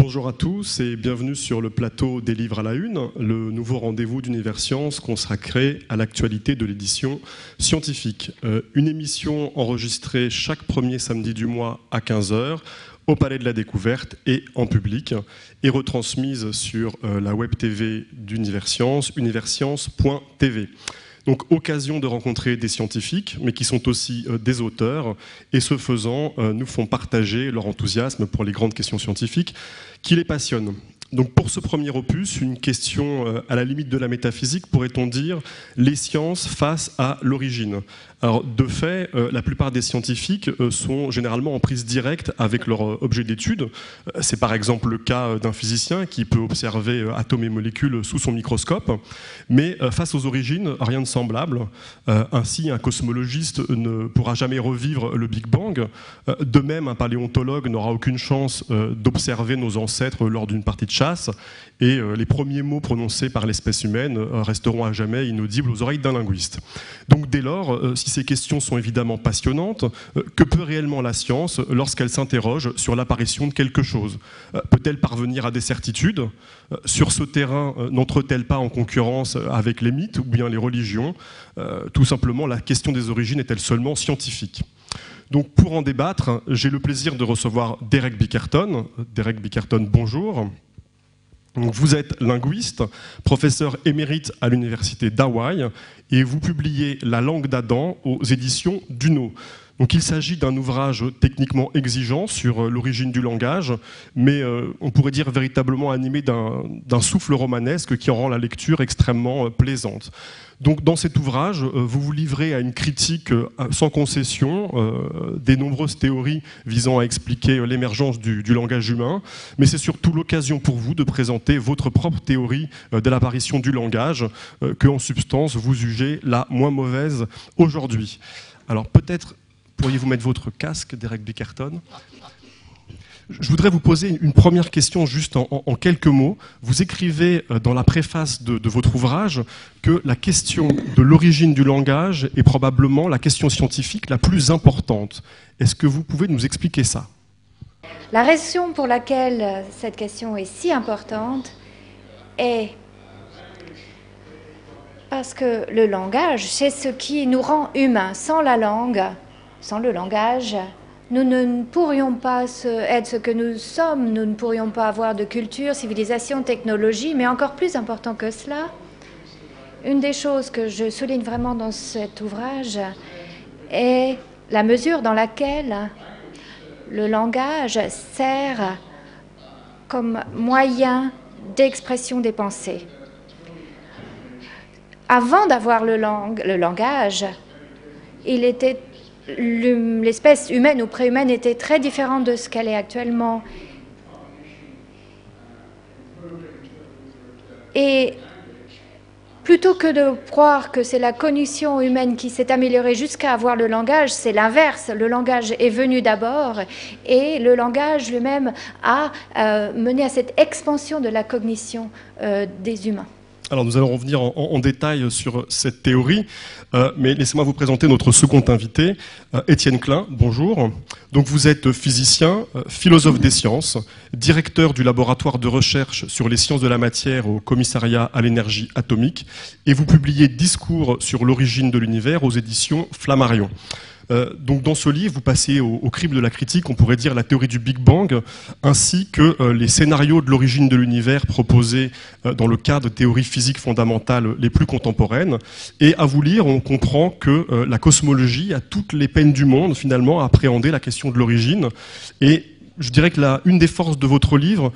Bonjour à tous et bienvenue sur le plateau des livres à la une, le nouveau rendez-vous d'Univers Science consacré à l'actualité de l'édition scientifique. Une émission enregistrée chaque premier samedi du mois à 15 h au Palais de la Découverte et en public, et retransmise sur la web TV d'Univers Science, universcience.tv. Donc, occasion de rencontrer des scientifiques, mais qui sont aussi des auteurs, et ce faisant, nous font partager leur enthousiasme pour les grandes questions scientifiques qui les passionnent. Donc, pour ce premier opus, une question à la limite de la métaphysique, pourrait-on dire, les sciences face à l'origine. Alors, de fait, la plupart des scientifiques sont généralement en prise directe avec leur objet d'étude. C'est par exemple le cas d'un physicien qui peut observer atomes et molécules sous son microscope. Mais face aux origines, rien de semblable. Ainsi, un cosmologiste ne pourra jamais revivre le Big Bang. De même, un paléontologue n'aura aucune chance d'observer nos ancêtres lors d'une partie de chasse. Et les premiers mots prononcés par l'espèce humaine resteront à jamais inaudibles aux oreilles d'un linguiste. Donc dès lors, si ces questions sont évidemment passionnantes, que peut réellement la science lorsqu'elle s'interroge sur l'apparition de quelque chose? Peut-elle parvenir à des certitudes? Sur ce terrain, n'entre-t-elle pas en concurrence avec les mythes ou bien les religions? Tout simplement, la question des origines est-elle seulement scientifique? Donc pour en débattre, j'ai le plaisir de recevoir Derek Bickerton. Derek Bickerton, bonjour. Donc vous êtes linguiste, professeur émérite à l'université d'Hawaï et vous publiez La langue d'Adam aux éditions Duno. Donc il s'agit d'un ouvrage techniquement exigeant sur l'origine du langage, mais on pourrait dire véritablement animé d'un souffle romanesque qui en rend la lecture extrêmement plaisante. Donc dans cet ouvrage, vous vous livrez à une critique sans concession des nombreuses théories visant à expliquer l'émergence du langage humain, mais c'est surtout l'occasion pour vous de présenter votre propre théorie de l'apparition du langage, que en substance vous jugez la moins mauvaise aujourd'hui. Alors peut-être pourriez-vous mettre votre casque, Derek Bickerton? Je voudrais vous poser une première question juste en quelques mots. Vous écrivez dans la préface de votre ouvrage que la question de l'origine du langage est probablement la question scientifique la plus importante. Est-ce que vous pouvez nous expliquer ça? La raison pour laquelle cette question est si importante est parce que le langage, c'est ce qui nous rend humains. Sans la langue, sans le langage, nous ne pourrions pas être ce que nous sommes, nous ne pourrions pas avoir de culture, civilisation, technologie, mais encore plus important que cela, une des choses que je souligne vraiment dans cet ouvrage est la mesure dans laquelle le langage sert comme moyen d'expression des pensées. Avant d'avoir le langage, l'espèce humaine ou préhumaine était très différente de ce qu'elle est actuellement. Et plutôt que de croire que c'est la cognition humaine qui s'est améliorée jusqu'à avoir le langage, c'est l'inverse. Le langage est venu d'abord et le langage lui-même a mené à cette expansion de la cognition des humains. Alors nous allons revenir en détail sur cette théorie, mais laissez-moi vous présenter notre second invité, Étienne Klein, bonjour. Donc vous êtes physicien, philosophe des sciences, directeur du laboratoire de recherche sur les sciences de la matière au commissariat à l'énergie atomique, et vous publiez Discours sur l'origine de l'univers aux éditions Flammarion. Donc dans ce livre, vous passez au crible de la critique, on pourrait dire la théorie du Big Bang, ainsi que les scénarios de l'origine de l'univers proposés dans le cadre de théories physiques fondamentales les plus contemporaines. Et à vous lire, on comprend que la cosmologie a toutes les peines du monde, finalement, à appréhender la question de l'origine. Et je dirais que une des forces de votre livre,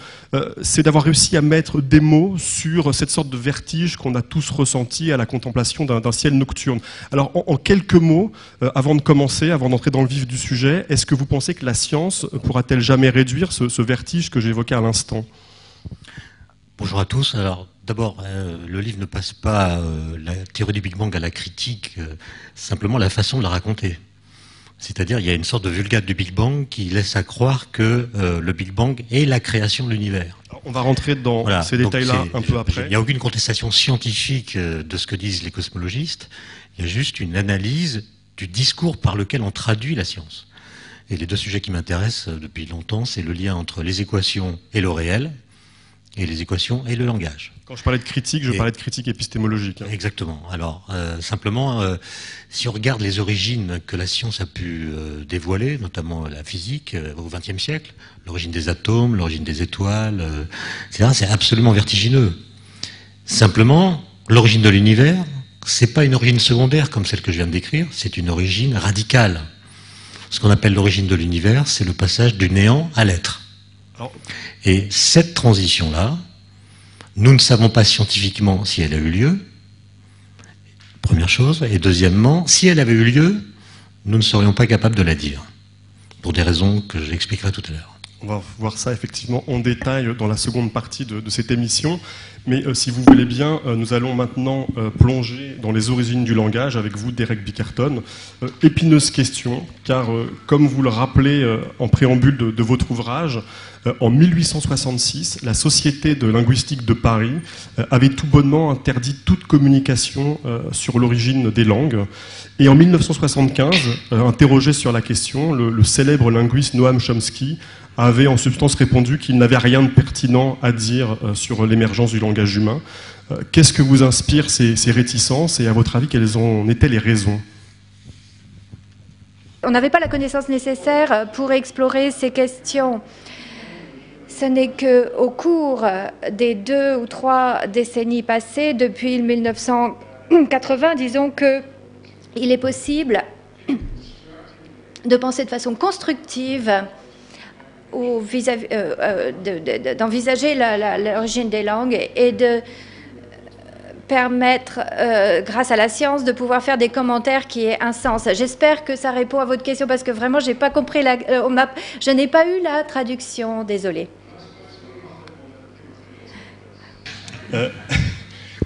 c'est d'avoir réussi à mettre des mots sur cette sorte de vertige qu'on a tous ressenti à la contemplation d'un ciel nocturne. Alors, en quelques mots, avant de commencer, avant d'entrer dans le vif du sujet, est-ce que vous pensez que la science pourra-t-elle jamais réduire ce vertige que j'évoquais à l'instant? Bonjour à tous. Alors, d'abord, le livre ne passe pas la théorie du Big Bang à la critique, simplement la façon de la raconter. C'est-à-dire, il y a une sorte de vulgate du Big Bang qui laisse à croire que le Big Bang est la création de l'univers. On va rentrer dans ces détails-là un peu après. Il n'y a aucune contestation scientifique de ce que disent les cosmologistes. Il y a juste une analyse du discours par lequel on traduit la science. Et les deux sujets qui m'intéressent depuis longtemps, c'est le lien entre les équations et le réel, et les équations et le langage. Quand je parlais de critique, je parlais de critique épistémologique. Hein. Exactement. Alors, simplement, si on regarde les origines que la science a pu dévoiler, notamment la physique au XXe siècle, l'origine des atomes, l'origine des étoiles, etc., c'est absolument vertigineux. Simplement, l'origine de l'univers, c'est pas une origine secondaire comme celle que je viens de décrire, c'est une origine radicale. Ce qu'on appelle l'origine de l'univers, c'est le passage du néant à l'être. Et cette transition-là, nous ne savons pas scientifiquement si elle a eu lieu, première chose, et deuxièmement, si elle avait eu lieu, nous ne serions pas capables de la dire, pour des raisons que j'expliquerai tout à l'heure. On va voir ça effectivement en détail dans la seconde partie de cette émission. Mais si vous voulez bien, nous allons maintenant plonger dans les origines du langage avec vous, Derek Bickerton. Épineuse question, car comme vous le rappelez en préambule de votre ouvrage, en 1866, la Société de linguistique de Paris avait tout bonnement interdit toute communication sur l'origine des langues. Et en 1975, interrogé sur la question, le célèbre linguiste Noam Chomsky avait en substance répondu qu'il n'avait rien de pertinent à dire sur l'émergence du langage humain. Qu'est-ce que vous inspire ces réticences et à votre avis, quelles en étaient les raisons ? On n'avait pas la connaissance nécessaire pour explorer ces questions. Ce n'est qu'au cours des 2 ou 3 décennies passées, depuis 1980, disons qu'il est possible de penser de façon constructive d'envisager l'origine des langues et de permettre, grâce à la science, de pouvoir faire des commentaires qui aient un sens. J'espère que ça répond à votre question parce que vraiment, j'ai pas compris. Je n'ai pas eu la traduction, désolée.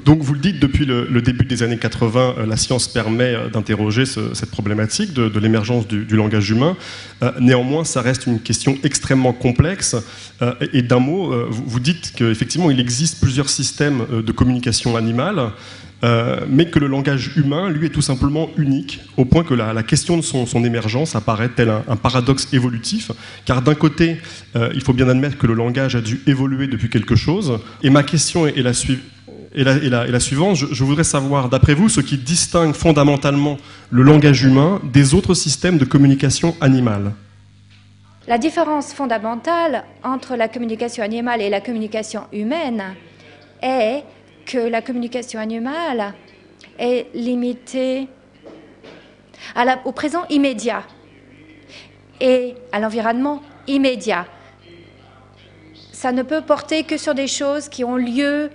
Donc vous le dites, depuis le début des années 80, la science permet d'interroger cette problématique de l'émergence du langage humain. Néanmoins, ça reste une question extrêmement complexe. Et d'un mot, vous dites qu'effectivement, il existe plusieurs systèmes de communication animale, mais que le langage humain, lui, est tout simplement unique, au point que la question de son émergence apparaît tel un paradoxe évolutif, car d'un côté, il faut bien admettre que le langage a dû évoluer depuis quelque chose. Et ma question est la suivante. Et la suivante, je voudrais savoir, d'après vous, ce qui distingue fondamentalement le langage humain des autres systèmes de communication animale. La différence fondamentale entre la communication animale et la communication humaine est que la communication animale est limitée au présent immédiat et à l'environnement immédiat. Ça ne peut porter que sur des choses qui ont lieu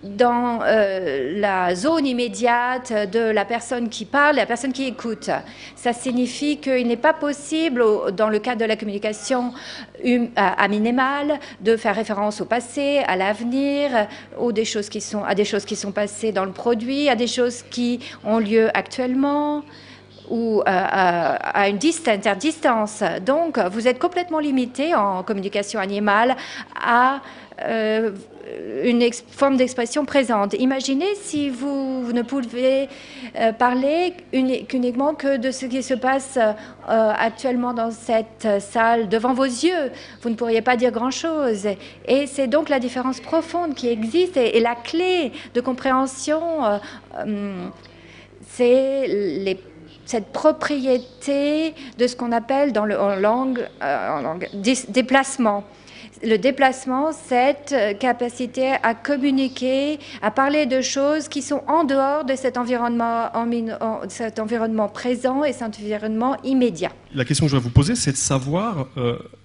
dans la zone immédiate de la personne qui parle et la personne qui écoute. Ça signifie qu'il n'est pas possible, dans le cadre de la communication animale, de faire référence au passé, à l'avenir, à des choses qui sont passées dans le produit, à des choses qui ont lieu actuellement, ou à une interdistance. Donc, vous êtes complètement limité en communication animale à une forme d'expression présente. Imaginez si vous ne pouvez parler uniquement que de ce qui se passe actuellement dans cette salle devant vos yeux. Vous ne pourriez pas dire grand-chose. Et c'est donc la différence profonde qui existe et la clé de compréhension, c'est cette propriété de ce qu'on appelle en langue déplacement. Le déplacement, cette capacité à communiquer, à parler de choses qui sont en dehors de cet environnement présent et cet environnement immédiat. La question que je vais vous poser, c'est de savoir,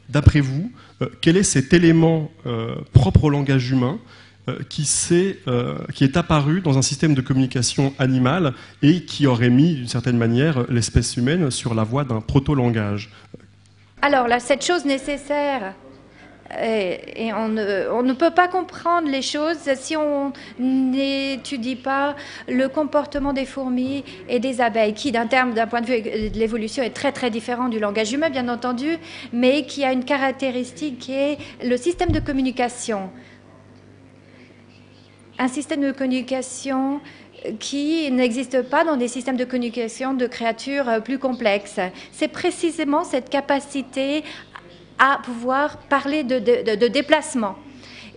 d'après vous, quel est cet élément propre au langage humain qui est apparu dans un système de communication animale et qui aurait mis, d'une certaine manière, l'espèce humaine sur la voie d'un proto-langage. Alors là, cette chose nécessaire, et on ne peut pas comprendre les choses si on n'étudie pas le comportement des fourmis et des abeilles, qui d'un point de vue de l'évolution est très très différent du langage humain, bien entendu, mais qui a une caractéristique qui est le système de communication. Un système de communication qui n'existe pas dans des systèmes de communication de créatures plus complexes. C'est précisément cette capacité à pouvoir parler de déplacement.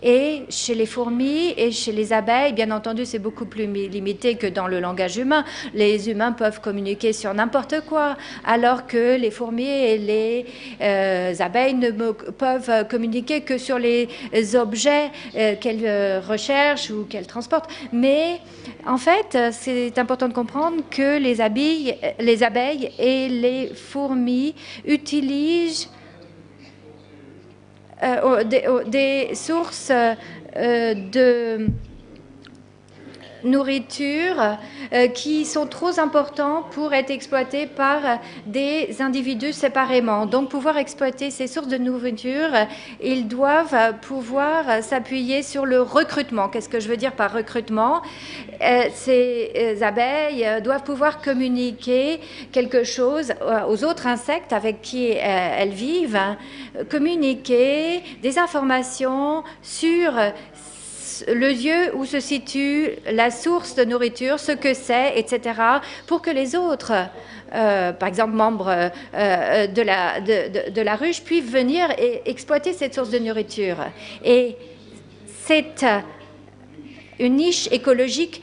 Et chez les fourmis et chez les abeilles, bien entendu, c'est beaucoup plus limité que dans le langage humain. Les humains peuvent communiquer sur n'importe quoi, alors que les fourmis et les abeilles ne peuvent communiquer que sur les objets qu'elles recherchent ou qu'elles transportent. Mais en fait, c'est important de comprendre que les abeilles et les fourmis utilisent des sources de nourriture qui sont trop importants pour être exploités par des individus séparément. Donc, pouvoir exploiter ces sources de nourriture, ils doivent pouvoir s'appuyer sur le recrutement. Qu'est-ce que je veux dire par recrutement? Ces abeilles doivent pouvoir communiquer quelque chose aux autres insectes avec qui elles vivent, communiquer des informations sur le lieu où se situe la source de nourriture, ce que c'est, etc., pour que les autres, par exemple membres de la ruche, puissent venir et exploiter cette source de nourriture. Et c'est une niche écologique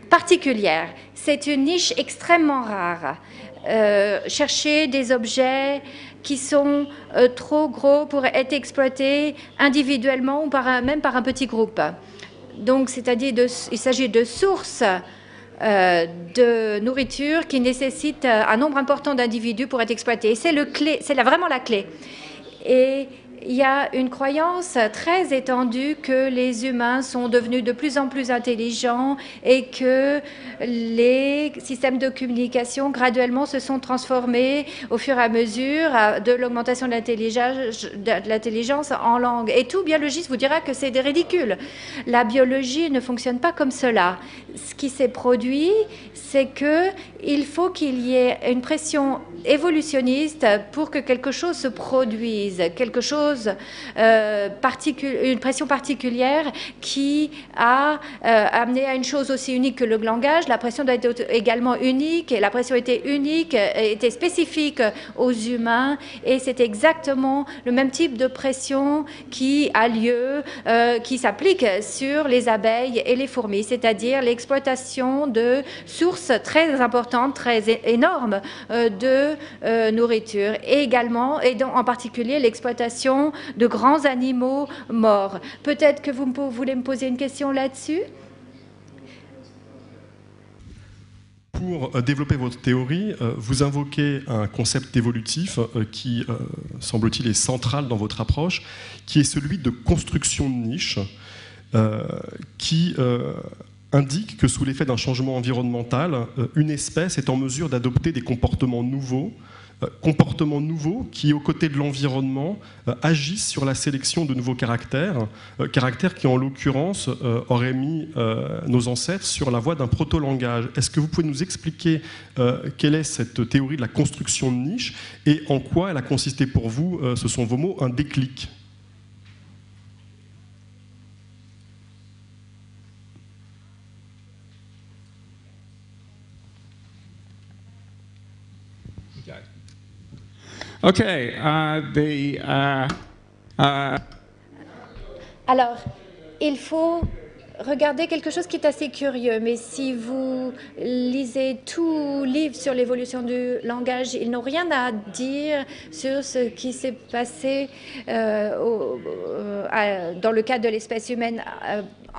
particulière. C'est une niche extrêmement rare. Chercher des objets qui sont trop gros pour être exploités individuellement ou même par un petit groupe. Donc, c'est-à-dire il s'agit de sources de nourriture qui nécessitent un nombre important d'individus pour être exploités. C'est vraiment la clé. Et il y a une croyance très étendue que les humains sont devenus de plus en plus intelligents et que les systèmes de communication graduellement se sont transformés au fur et à mesure de l'augmentation de l'intelligence en langue. Et tout biologiste vous dira que c'est ridicule. La biologie ne fonctionne pas comme cela. Ce qui s'est produit, c'est qu'il faut qu'il y ait une pression évolutionniste pour que quelque chose se produise, quelque chose, une pression particulière qui a amené à une chose aussi unique que le langage. La pression doit être également unique, et la pression était unique, était spécifique aux humains, et c'est exactement le même type de pression qui a lieu, qui s'applique sur les abeilles et les fourmis, c'est-à-dire l'exploitation de sources très importantes, très énormes de nourriture, et également, et en particulier, l'exploitation de grands animaux morts. Peut-être que vous voulez me poser une question là-dessus? Pour développer votre théorie, vous invoquez un concept évolutif qui, semble-t-il, est central dans votre approche, qui est celui de construction de niche, qui indique que sous l'effet d'un changement environnemental, une espèce est en mesure d'adopter des comportements nouveaux qui, aux côtés de l'environnement, agissent sur la sélection de nouveaux caractères, caractères qui, en l'occurrence, auraient mis nos ancêtres sur la voie d'un proto-langage. Est-ce que vous pouvez nous expliquer quelle est cette théorie de la construction de niche et en quoi elle a consisté pour vous, ce sont vos mots, un déclic? Okay, Alors, il faut regarder quelque chose qui est assez curieux, mais si vous lisez tout livre sur l'évolution du langage, ils n'ont rien à dire sur ce qui s'est passé dans le cas de l'espèce humaine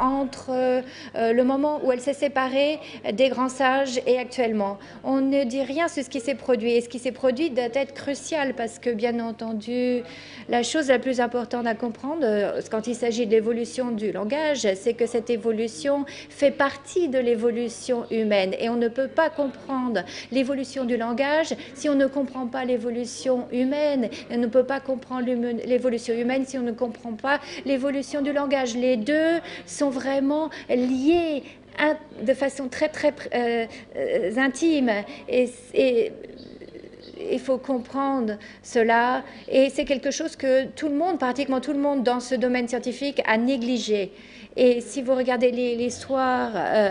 entre le moment où elle s'est séparée des grands sages et actuellement. On ne dit rien sur ce qui s'est produit. Et ce qui s'est produit doit être crucial parce que, bien entendu, la chose la plus importante à comprendre quand il s'agit de l'évolution du langage, c'est que cette évolution fait partie de l'évolution humaine. Et on ne peut pas comprendre l'évolution du langage si on ne comprend pas l'évolution humaine. Et on ne peut pas comprendre l'évolution humaine si on ne comprend pas l'évolution du langage. Les deux sont vraiment liés de façon très intime, et il faut comprendre cela, et c'est quelque chose que tout le monde, pratiquement tout le monde dans ce domaine scientifique a négligé. Et si vous regardez l'histoire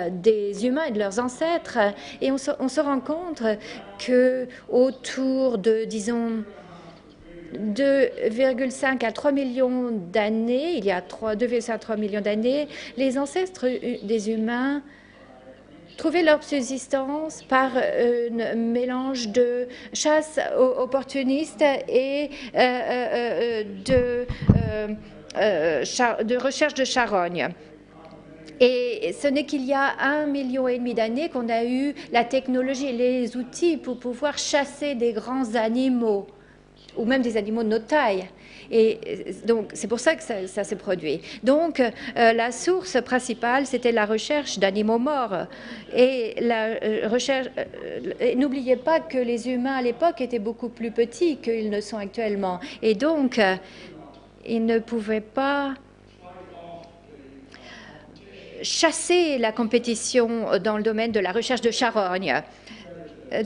des humains et de leurs ancêtres, et on se rend compte que autour de, disons, 2,5 à 3 millions d'années, il y a 2,5 à 3 millions d'années, les ancêtres des humains trouvaient leur subsistance par un mélange de chasse opportuniste et de recherche de charogne. Et ce n'est qu'il y a 1,5 million d'années qu'on a eu la technologie et les outils pour pouvoir chasser des grands animaux, ou même des animaux de notre taille. Et donc, c'est pour ça que ça s'est produit. Donc, la source principale, c'était la recherche d'animaux morts. Et la recherche... n'oubliez pas que les humains, à l'époque, étaient beaucoup plus petits qu'ils ne sont actuellement. Et donc, ils ne pouvaient pas chasser la compétition dans le domaine de la recherche de charogne.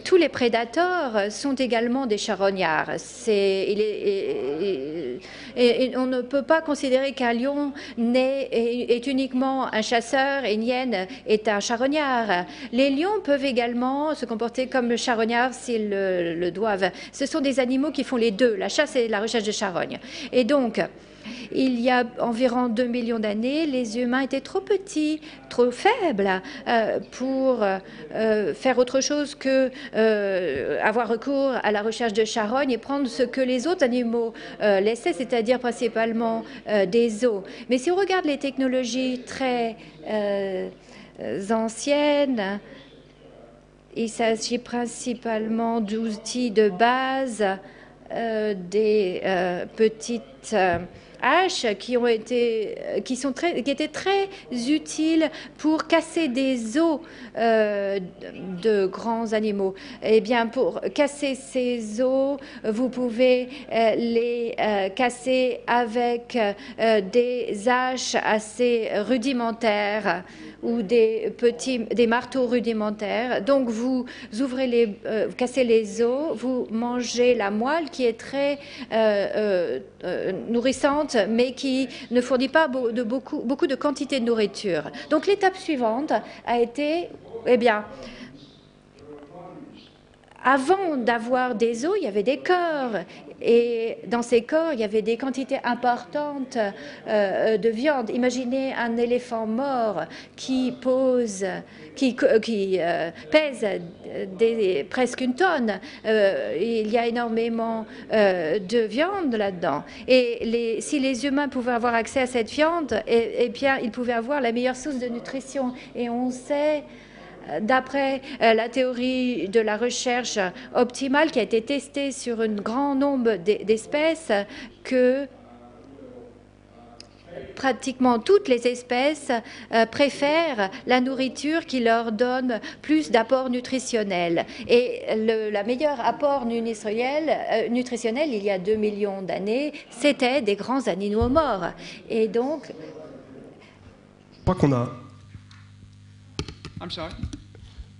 Tous les prédateurs sont également des charognards. Et on ne peut pas considérer qu'un lion est uniquement un chasseur et une hyène est un charognard. Les lions peuvent également se comporter comme le charognard s'ils le doivent. Ce sont des animaux qui font les deux, la chasse et la recherche de charogne. Et donc, il y a environ 2 millions d'années, les humains étaient trop petits, trop faibles pour faire autre chose que avoir recours à la recherche de charogne et prendre ce que les autres animaux laissaient, c'est-à-dire principalement des os. Mais si on regarde les technologies très anciennes, il s'agit principalement d'outils de base, des petites haches qui étaient très utiles pour casser des os de grands animaux. Eh bien, pour casser ces os, vous pouvez les casser avec des haches assez rudimentaires ou des marteaux rudimentaires. Donc, vous ouvrez cassez les os, vous mangez la moelle qui est très nourrissante, mais qui ne fournit pas beaucoup de quantité de nourriture. Donc, l'étape suivante a été, eh bien, avant d'avoir des os, il y avait des corps. Et dans ces corps, il y avait des quantités importantes de viande. Imaginez un éléphant mort qui pèse presque une tonne. Il y a énormément de viande là-dedans. Et si les humains pouvaient avoir accès à cette viande, eh bien, ils pouvaient avoir la meilleure source de nutrition. Et on sait, d'après la théorie de la recherche optimale qui a été testée sur un grand nombre d'espèces, que pratiquement toutes les espèces préfèrent la nourriture qui leur donne plus d'apport nutritionnel. Et la meilleure apport nutritionnel, il y a 2 millions d'années, c'était des grands animaux morts. Et donc... Je crois qu'on a...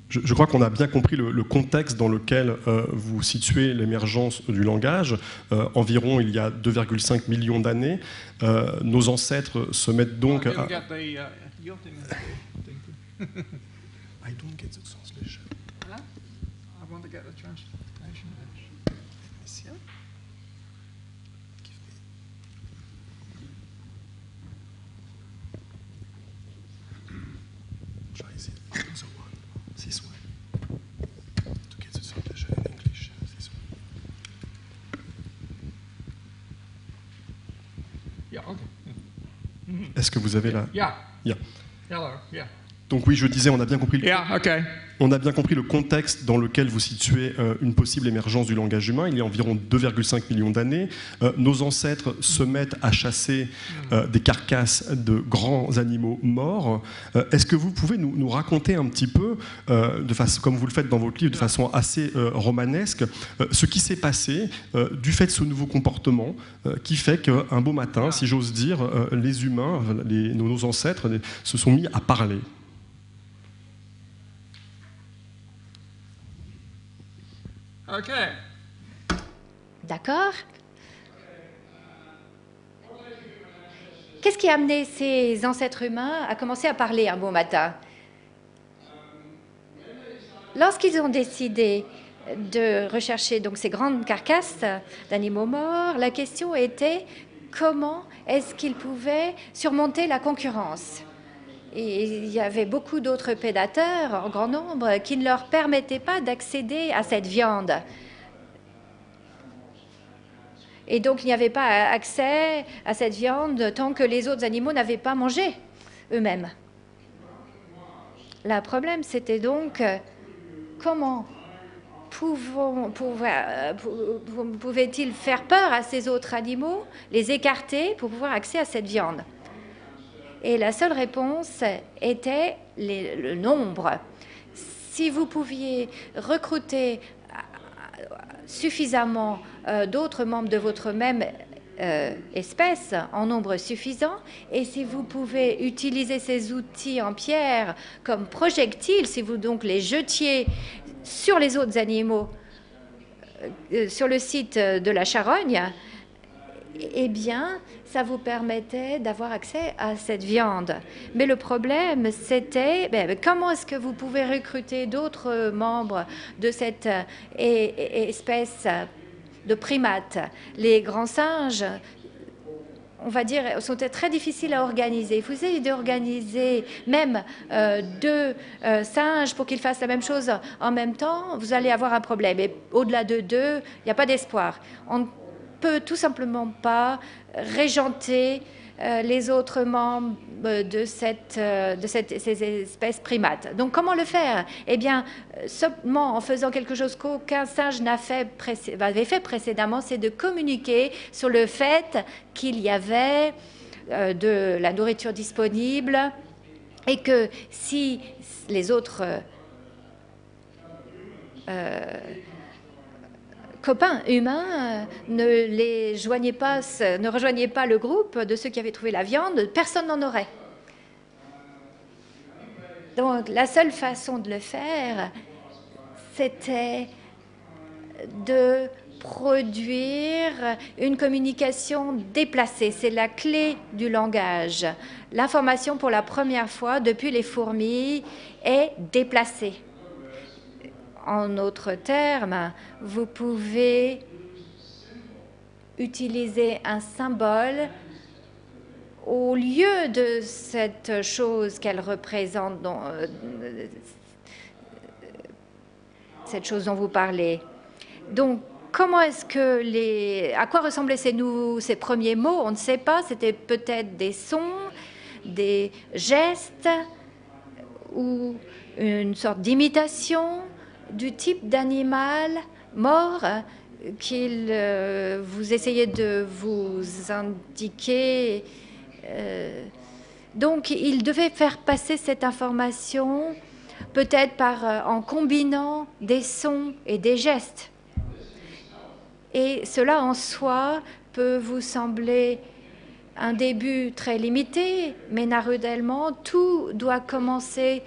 Je crois qu'on a bien compris le contexte dans lequel vous situez l'émergence du langage. Environ il y a 2,5 millions d'années. Nos ancêtres se mettent donc à... I don't get the translation. Huh? I want to get the translation. Try the one. This one. To get the translation in English. This one. Yeah, okay. Est-ce que vous avez la... Yeah. Yeah. Hello, yeah. Donc oui, je disais, on a bien compris le contexte dans lequel vous situez une possible émergence du langage humain. Il y a environ 2,5 millions d'années. Nos ancêtres se mettent à chasser des carcasses de grands animaux morts. Est-ce que vous pouvez nous raconter un petit peu, comme vous le faites dans votre livre, de façon assez romanesque, ce qui s'est passé du fait de ce nouveau comportement qui fait qu'un beau matin, si j'ose dire, les humains, nos ancêtres, se sont mis à parler? OK. D'accord. Qu'est-ce qui a amené ces ancêtres humains à commencer à parler un beau matin? Lorsqu'ils ont décidé de rechercher donc ces grandes carcasses d'animaux morts, la question était comment est-ce qu'ils pouvaient surmonter la concurrence? Et il y avait beaucoup d'autres prédateurs en grand nombre qui ne leur permettaient pas d'accéder à cette viande. Et donc, il n'y avait pas accès à cette viande tant que les autres animaux n'avaient pas mangé eux-mêmes. Le problème, c'était donc comment pouvait-il faire peur à ces autres animaux, les écarter pour pouvoir accéder à cette viande? Et la seule réponse était le nombre. Si vous pouviez recruter suffisamment d'autres membres de votre même espèce en nombre suffisant, et si vous pouvez utiliser ces outils en pierre comme projectiles, si vous donc les jetiez sur les autres animaux sur le site de la charogne, eh bien, ça vous permettait d'avoir accès à cette viande. Mais le problème, c'était comment est-ce que vous pouvez recruter d'autres membres de cette espèce de primates? Les grands singes, on va dire, sont très difficiles à organiser. Vous essayez d'organiser même deux singes pour qu'ils fassent la même chose en même temps, vous allez avoir un problème. Et au-delà de deux, il n'y a pas d'espoir. On ne peut tout simplement pas régenter les autres membres de ces espèces primates. Donc, comment le faire? Eh bien, seulement en faisant quelque chose qu'aucun singe avait fait précédemment, c'est de communiquer sur le fait qu'il y avait de la nourriture disponible et que si les autres copains humains ne rejoignaient pas le groupe de ceux qui avaient trouvé la viande, personne n'en aurait. Donc, la seule façon de le faire, c'était de produire une communication déplacée. C'est la clé du langage. L'information, pour la première fois depuis les fourmis, est déplacée. En d'autres termes, vous pouvez utiliser un symbole au lieu de cette chose qu'elle représente, cette chose dont vous parlez. Donc, comment est-ce que à quoi ressemblaient ces premiers mots? On ne sait pas. C'était peut-être des sons, des gestes ou une sorte d'imitation du type d'animal mort qu'il vous essayez de vous indiquer. Donc, il devait faire passer cette information peut-être en combinant des sons et des gestes. Et cela en soi peut vous sembler un début très limité, mais naturellement, tout doit commencer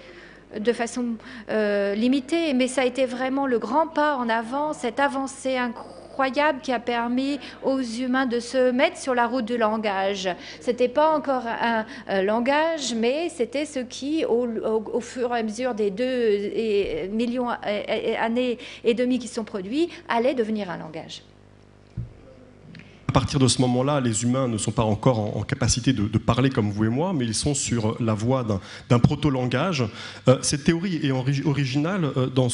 de façon limitée, mais ça a été vraiment le grand pas en avant, cette avancée incroyable qui a permis aux humains de se mettre sur la route du langage. Ce n'était pas encore un langage, mais c'était ce qui, au fur et à mesure des 2 millions d'années et demie qui sont produits, allait devenir un langage. À partir de ce moment-là, les humains ne sont pas encore en capacité de parler comme vous et moi, mais ils sont sur la voie d'un proto-langage. Cette théorie est originale dans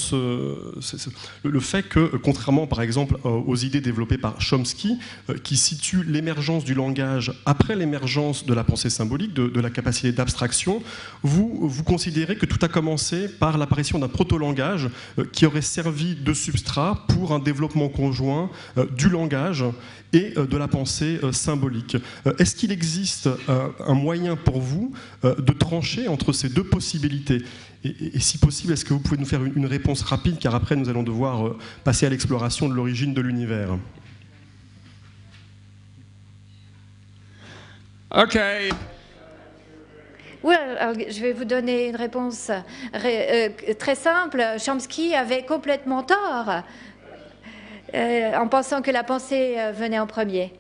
le fait que, contrairement par exemple aux idées développées par Chomsky, qui situent l'émergence du langage après l'émergence de la pensée symbolique, de la capacité d'abstraction, vous considérez que tout a commencé par l'apparition d'un proto-langage qui aurait servi de substrat pour un développement conjoint du langage et de la pensée symbolique. Est-ce qu'il existe un moyen pour vous de trancher entre ces deux possibilités? Et si possible, est-ce que vous pouvez nous faire une réponse rapide, car après nous allons devoir passer à l'exploration de l'origine de l'univers. OK. Oui, alors, je vais vous donner une réponse très simple. Chomsky avait complètement tort en pensant que la pensée venait en premier.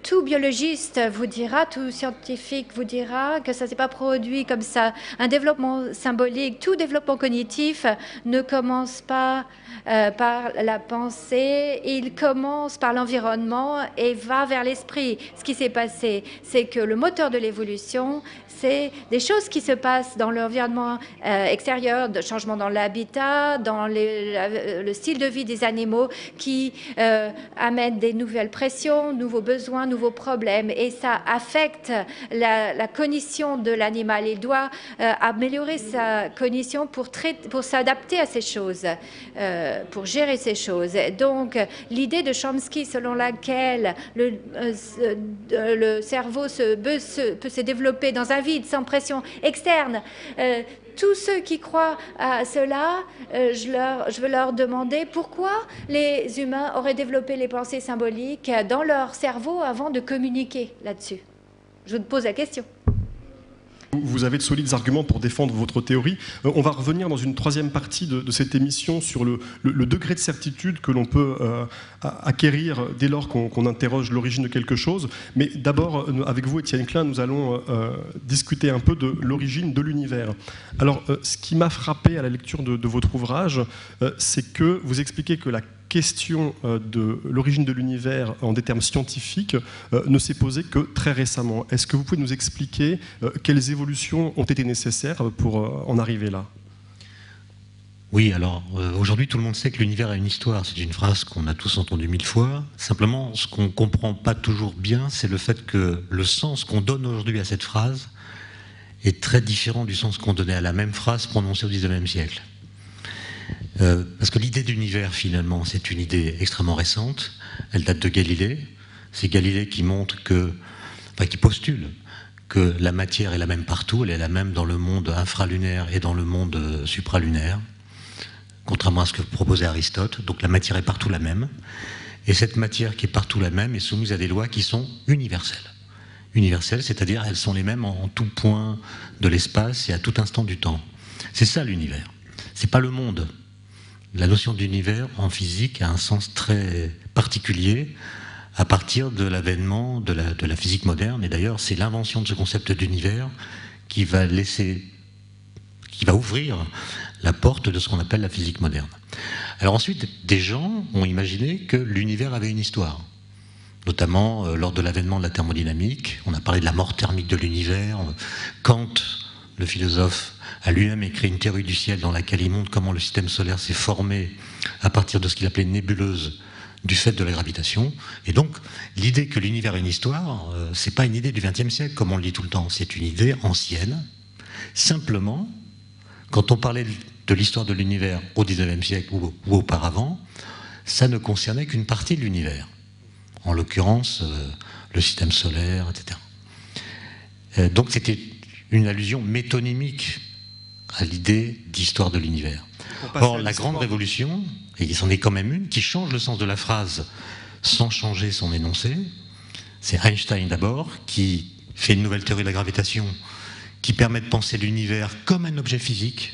tout biologiste vous dira, tout scientifique vous dira que ça ne s'est pas produit comme ça. Un développement symbolique, tout développement cognitif ne commence pas par la pensée, il commence par l'environnement et va vers l'esprit. Ce qui s'est passé, c'est que le moteur de l'évolution, c'est des choses qui se passent dans l'environnement extérieur, de changement dans l'habitat, dans le style de vie des animaux qui amènent des nouvelles pressions, nouveaux besoins, nouveaux problèmes. Et ça affecte la cognition de l'animal. Il doit améliorer sa cognition pour s'adapter à ces choses, pour gérer ces choses. Donc, l'idée de Chomsky selon laquelle le cerveau peut se développer dans un vide sans pression externe, tous ceux qui croient à cela, je veux leur demander pourquoi les humains auraient développé les pensées symboliques dans leur cerveau avant de communiquer là-dessus. Je vous pose la question. Vous avez de solides arguments pour défendre votre théorie. On va revenir dans une troisième partie de cette émission sur le degré de certitude que l'on peut acquérir dès lors qu'on interroge l'origine de quelque chose. Mais d'abord, avec vous, Étienne Klein, nous allons discuter un peu de l'origine de l'univers. Alors, ce qui m'a frappé à la lecture de votre ouvrage, c'est que vous expliquez que la question de l'origine de l'univers en des termes scientifiques ne s'est posée que très récemment. Est-ce que vous pouvez nous expliquer quelles évolutions ont été nécessaires pour en arriver là ? Oui, alors aujourd'hui tout le monde sait que l'univers a une histoire. C'est une phrase qu'on a tous entendue 1000 fois. Simplement, ce qu'on ne comprend pas toujours bien, c'est le fait que le sens qu'on donne aujourd'hui à cette phrase est très différent du sens qu'on donnait à la même phrase prononcée au XIXe siècle. Parce que l'idée d'univers, finalement, c'est une idée extrêmement récente. Elle date de Galilée. C'est Galilée qui qui postule que la matière est la même partout. Elle est la même dans le monde infralunaire et dans le monde supralunaire, contrairement à ce que proposait Aristote. Donc la matière est partout la même. Et cette matière qui est partout la même est soumise à des lois qui sont universelles. Universelles, c'est-à-dire elles sont les mêmes en tout point de l'espace et à tout instant du temps. C'est ça l'univers. C'est pas le monde. La notion d'univers en physique a un sens très particulier à partir de l'avènement de la physique moderne. Et d'ailleurs, c'est l'invention de ce concept d'univers qui va ouvrir la porte de ce qu'on appelle la physique moderne. Alors ensuite, des gens ont imaginé que l'univers avait une histoire. Notamment lors de l'avènement de la thermodynamique. On a parlé de la mort thermique de l'univers. Kant, le philosophe, a lui-même écrit une théorie du ciel dans laquelle il montre comment le système solaire s'est formé à partir de ce qu'il appelait une nébuleuse du fait de la gravitation. Et donc, l'idée que l'univers est une histoire, c'est pas une idée du XXe siècle, comme on le dit tout le temps, c'est une idée ancienne. Simplement, quand on parlait de l'histoire de l'univers au XIXe siècle ou auparavant, ça ne concernait qu'une partie de l'univers. En l'occurrence, le système solaire, etc. Donc c'était une allusion métonymique à l'idée d'histoire de l'univers. Or, la grande révolution, et c'en est quand même une, qui change le sens de la phrase sans changer son énoncé, c'est Einstein d'abord, qui fait une nouvelle théorie de la gravitation qui permet de penser l'univers comme un objet physique.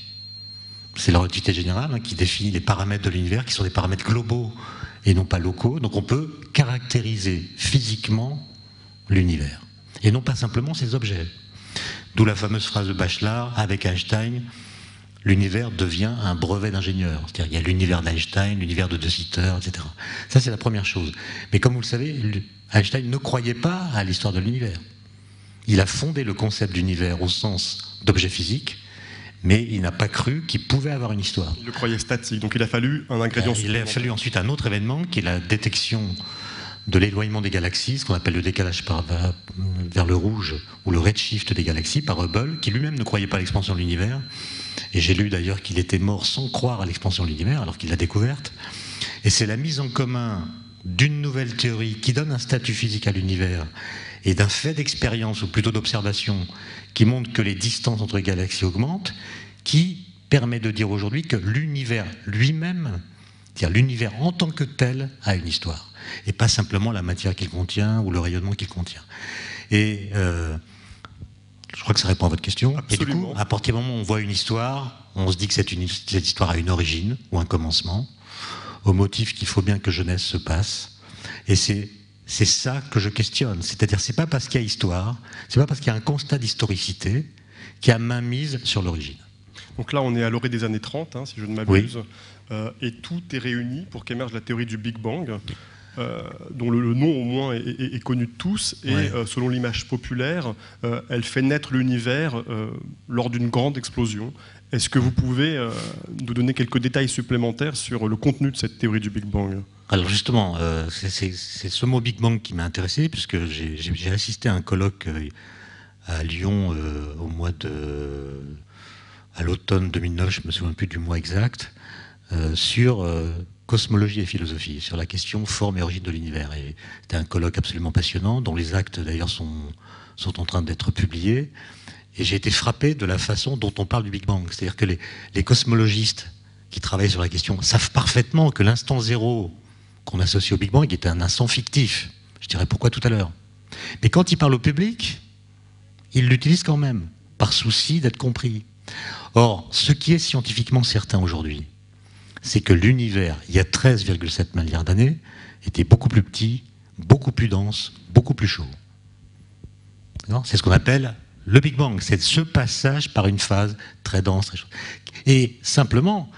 C'est la relativité générale qui définit les paramètres de l'univers, qui sont des paramètres globaux et non pas locaux. Donc on peut caractériser physiquement l'univers, et non pas simplement ses objets. D'où la fameuse phrase de Bachelard, avec Einstein, l'univers devient un brevet d'ingénieur. C'est-à-dire qu'il y a l'univers d'Einstein, l'univers de De Sitter, etc. Ça, c'est la première chose. Mais comme vous le savez, Einstein ne croyait pas à l'histoire de l'univers. Il a fondé le concept d'univers au sens d'objet physique, mais il n'a pas cru qu'il pouvait avoir une histoire. Il le croyait statique, donc il a fallu un ingrédient supplémentaire. Il a fallu ensuite un autre événement, qui est la détection de l'éloignement des galaxies, ce qu'on appelle le décalage vers le rouge, ou le redshift des galaxies, par Hubble, qui lui-même ne croyait pas à l'expansion de l'univers. Et j'ai lu d'ailleurs qu'il était mort sans croire à l'expansion de l'univers, alors qu'il l'a découverte. Et c'est la mise en commun d'une nouvelle théorie qui donne un statut physique à l'univers, et d'un fait d'expérience, ou plutôt d'observation, qui montre que les distances entre les galaxies augmentent, qui permet de dire aujourd'hui que l'univers lui-même, c'est-à-dire l'univers en tant que tel, a une histoire, et pas simplement la matière qu'il contient ou le rayonnement qu'il contient. Et je crois que ça répond à votre question. Absolument. Et du coup, à partir du moment où on voit une histoire, on se dit que cette histoire a une origine ou un commencement, au motif qu'il faut bien que jeunesse se passe. Et c'est C'est ça que je questionne. C'est-à-dire, c'est pas parce qu'il y a histoire, c'est pas parce qu'il y a un constat d'historicité qu'il y a mainmise sur l'origine. Donc là, on est à l'orée des années 30, si je ne m'abuse, et tout est réuni pour qu'émerge la théorie du Big Bang, dont le nom au moins est connu de tous, et selon l'image populaire, elle fait naître l'univers lors d'une grande explosion. Est-ce que vous pouvez nous donner quelques détails supplémentaires sur le contenu de cette théorie du Big Bang ? Alors justement, c'est ce mot Big Bang qui m'a intéressé, puisque j'ai assisté à un colloque à Lyon à l'automne 2009, je ne me souviens plus du mois exact, sur cosmologie et philosophie, sur la question forme et origine de l'univers. Et c'était un colloque absolument passionnant, dont les actes d'ailleurs sont en train d'être publiés. Et j'ai été frappé de la façon dont on parle du Big Bang. C'est-à-dire que les cosmologistes qui travaillent sur la question savent parfaitement que l'instant zéro qu'on associe au Big Bang est un instant fictif. Je dirais pourquoi tout à l'heure. Mais quand ils parlent au public, ils l'utilisent quand même, par souci d'être compris. Or, ce qui est scientifiquement certain aujourd'hui, c'est que l'univers, il y a 13,7 milliards d'années, était beaucoup plus petit, beaucoup plus dense, beaucoup plus chaud. C'est ce qu'on appelle le Big Bang. C'est ce passage par une phase très dense, très chaude. Et simplement,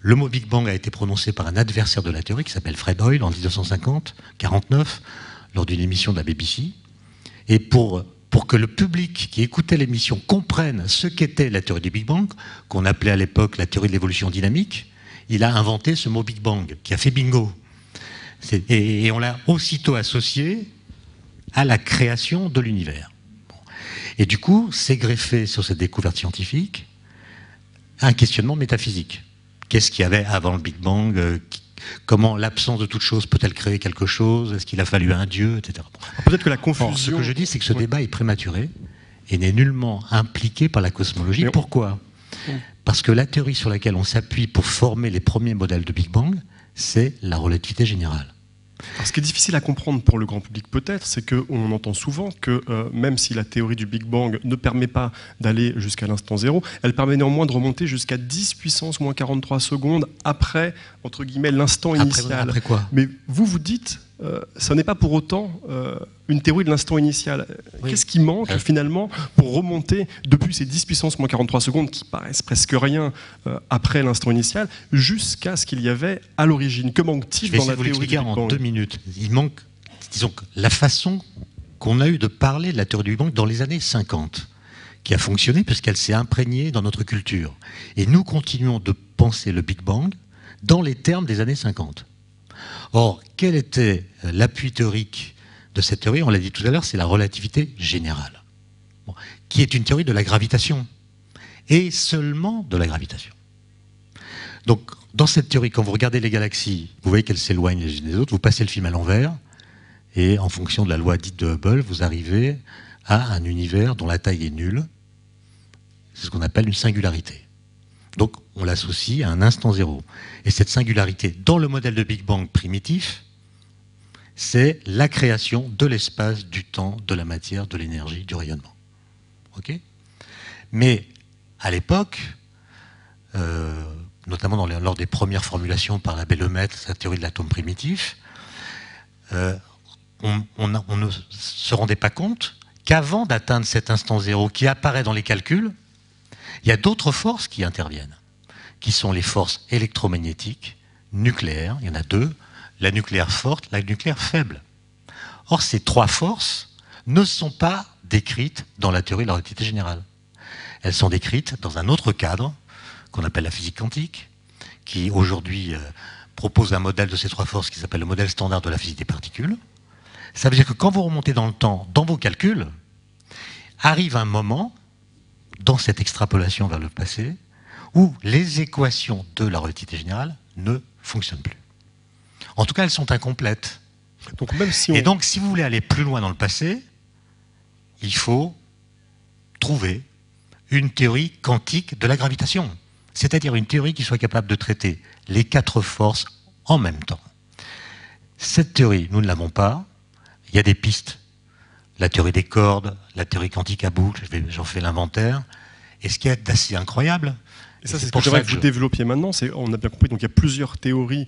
le mot Big Bang a été prononcé par un adversaire de la théorie qui s'appelle Fred Hoyle en 1950-49, lors d'une émission de la BBC. Et pour que le public qui écoutait l'émission comprenne ce qu'était la théorie du Big Bang, qu'on appelait à l'époque la théorie de l'évolution dynamique, il a inventé ce mot Big Bang, qui a fait bingo. Et on l'a aussitôt associé à la création de l'univers. Et du coup, c'est greffé sur cette découverte scientifique un questionnement métaphysique. Qu'est-ce qu'il y avait avant le Big Bang ? Comment l'absence de toute chose peut-elle créer quelque chose ? Est-ce qu'il a fallu un Dieu, etc. Peut-être que la confusion... Or, ce que je dis, c'est que ce débat est prématuré et n'est nullement impliqué par la cosmologie. Pourquoi ? Parce que la théorie sur laquelle on s'appuie pour former les premiers modèles de Big Bang, c'est la relativité générale. Alors, ce qui est difficile à comprendre pour le grand public peut-être, c'est qu'on entend souvent que même si la théorie du Big Bang ne permet pas d'aller jusqu'à l'instant zéro, elle permet néanmoins de remonter jusqu'à 10 puissance moins 43 secondes après, entre guillemets, l'instant initial. Après quoi ? Mais vous dites, ce n'est pas pour autant une théorie de l'instant initial. Oui. Qu'est-ce qui manque finalement pour remonter depuis ces 10 puissance moins 43 secondes qui paraissent presque rien après l'instant initial jusqu'à ce qu'il y avait à l'origine ? Que manque-t-il dans la théorie du Big Bang ? En 2 minutes. Il manque, disons, la façon qu'on a eu de parler de la théorie du Big Bang dans les années 50, qui a fonctionné puisqu'elle s'est imprégnée dans notre culture. Et nous continuons de penser le Big Bang dans les termes des années 50. Or, quel était l'appui théorique de cette théorie ? On l'a dit tout à l'heure, c'est la relativité générale, qui est une théorie de la gravitation, et seulement de la gravitation. Donc, dans cette théorie, quand vous regardez les galaxies, vous voyez qu'elles s'éloignent les unes des autres, vous passez le film à l'envers, et en fonction de la loi dite de Hubble, vous arrivez à un univers dont la taille est nulle. C'est ce qu'on appelle une singularité. Donc, on l'associe à un instant zéro. Et cette singularité, dans le modèle de Big Bang primitif, c'est la création de l'espace, du temps, de la matière, de l'énergie, du rayonnement. Ok ? Mais, à l'époque, notamment lors des premières formulations par l'abbé Lemaitre, sa théorie de l'atome primitif, on ne se rendait pas compte qu'avant d'atteindre cet instant zéro qui apparaît dans les calculs, il y a d'autres forces qui interviennent, qui sont les forces électromagnétiques, nucléaires, il y en a 2, la nucléaire forte, la nucléaire faible. Or, ces 3 forces ne sont pas décrites dans la théorie de la relativité générale. Elles sont décrites dans un autre cadre, qu'on appelle la physique quantique, qui aujourd'hui propose un modèle de ces 3 forces qui s'appelle le modèle standard de la physique des particules. Ça veut dire que quand vous remontez dans le temps, dans vos calculs, arrive un moment, dans cette extrapolation vers le passé, où les équations de la relativité générale ne fonctionnent plus. En tout cas, elles sont incomplètes. Donc, même si Et donc, si vous voulez aller plus loin dans le passé, il faut trouver une théorie quantique de la gravitation. C'est-à-dire une théorie qui soit capable de traiter les 4 forces en même temps. Cette théorie, nous ne l'avons pas. Il y a des pistes. La théorie des cordes, la théorie quantique à boucle, j'en fais l'inventaire. Et ce qui est assez incroyable, Et ça, c'est ce que j'aimerais que vous développiez maintenant. On a bien compris, donc il y a plusieurs théories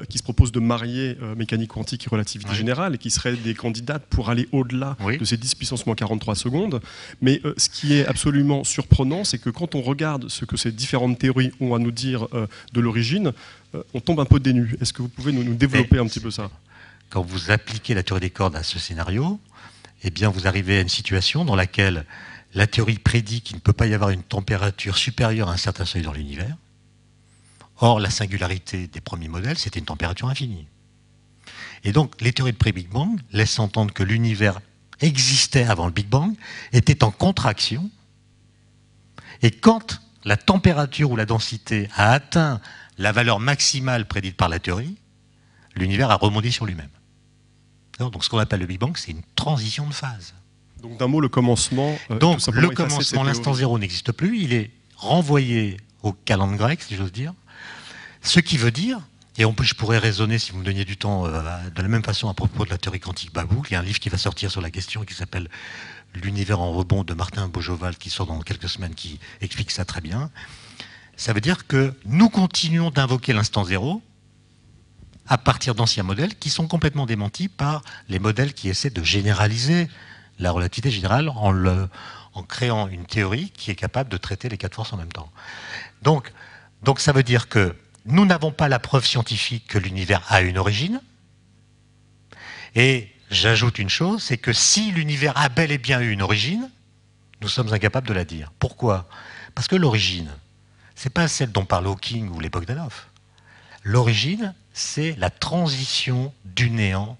qui se proposent de marier mécanique quantique et relativité générale, et qui seraient des candidates pour aller au-delà de ces 10 puissance moins 43 secondes. Mais ce qui est absolument surprenant, c'est que quand on regarde ce que ces différentes théories ont à nous dire de l'origine, on tombe un peu dénu. Est-ce que vous pouvez nous développer un petit peu ça? Quand vous appliquez la théorie des cordes à ce scénario, eh bien vous arrivez à une situation dans laquelle la théorie prédit qu'il ne peut pas y avoir une température supérieure à un certain seuil dans l'univers. Or, la singularité des premiers modèles, c'était une température infinie. Et donc, les théories de pré-Big Bang laissent entendre que l'univers existait avant le Big Bang, était en contraction, et quand la température ou la densité a atteint la valeur maximale prédite par la théorie, l'univers a rebondi sur lui-même. Donc, ce qu'on appelle le Big Bang, c'est une transition de phase. Donc d'un mot, le commencement... Donc le commencement, l'instant zéro n'existe plus, il est renvoyé au calendrier grec, si j'ose dire. Ce qui veut dire, et je pourrais raisonner, si vous me donniez du temps, de la même façon à propos de la théorie quantique Babouk. Il y a un livre qui va sortir sur la question qui s'appelle L'univers en rebond de Martin Bojoval, qui sort dans quelques semaines, qui explique ça très bien. Ça veut dire que nous continuons d'invoquer l'instant zéro à partir d'anciens modèles qui sont complètement démentis par les modèles qui essaient de généraliser la relativité générale en créant une théorie qui est capable de traiter les quatre forces en même temps. Donc ça veut dire que nous n'avons pas la preuve scientifique que l'univers a une origine. Et j'ajoute une chose, c'est que si l'univers a bel et bien eu une origine, nous sommes incapables de la dire. Pourquoi? Parce que l'origine, ce n'est pas celle dont parle Hawking ou les Bogdanov. L'origine, c'est la transition du néant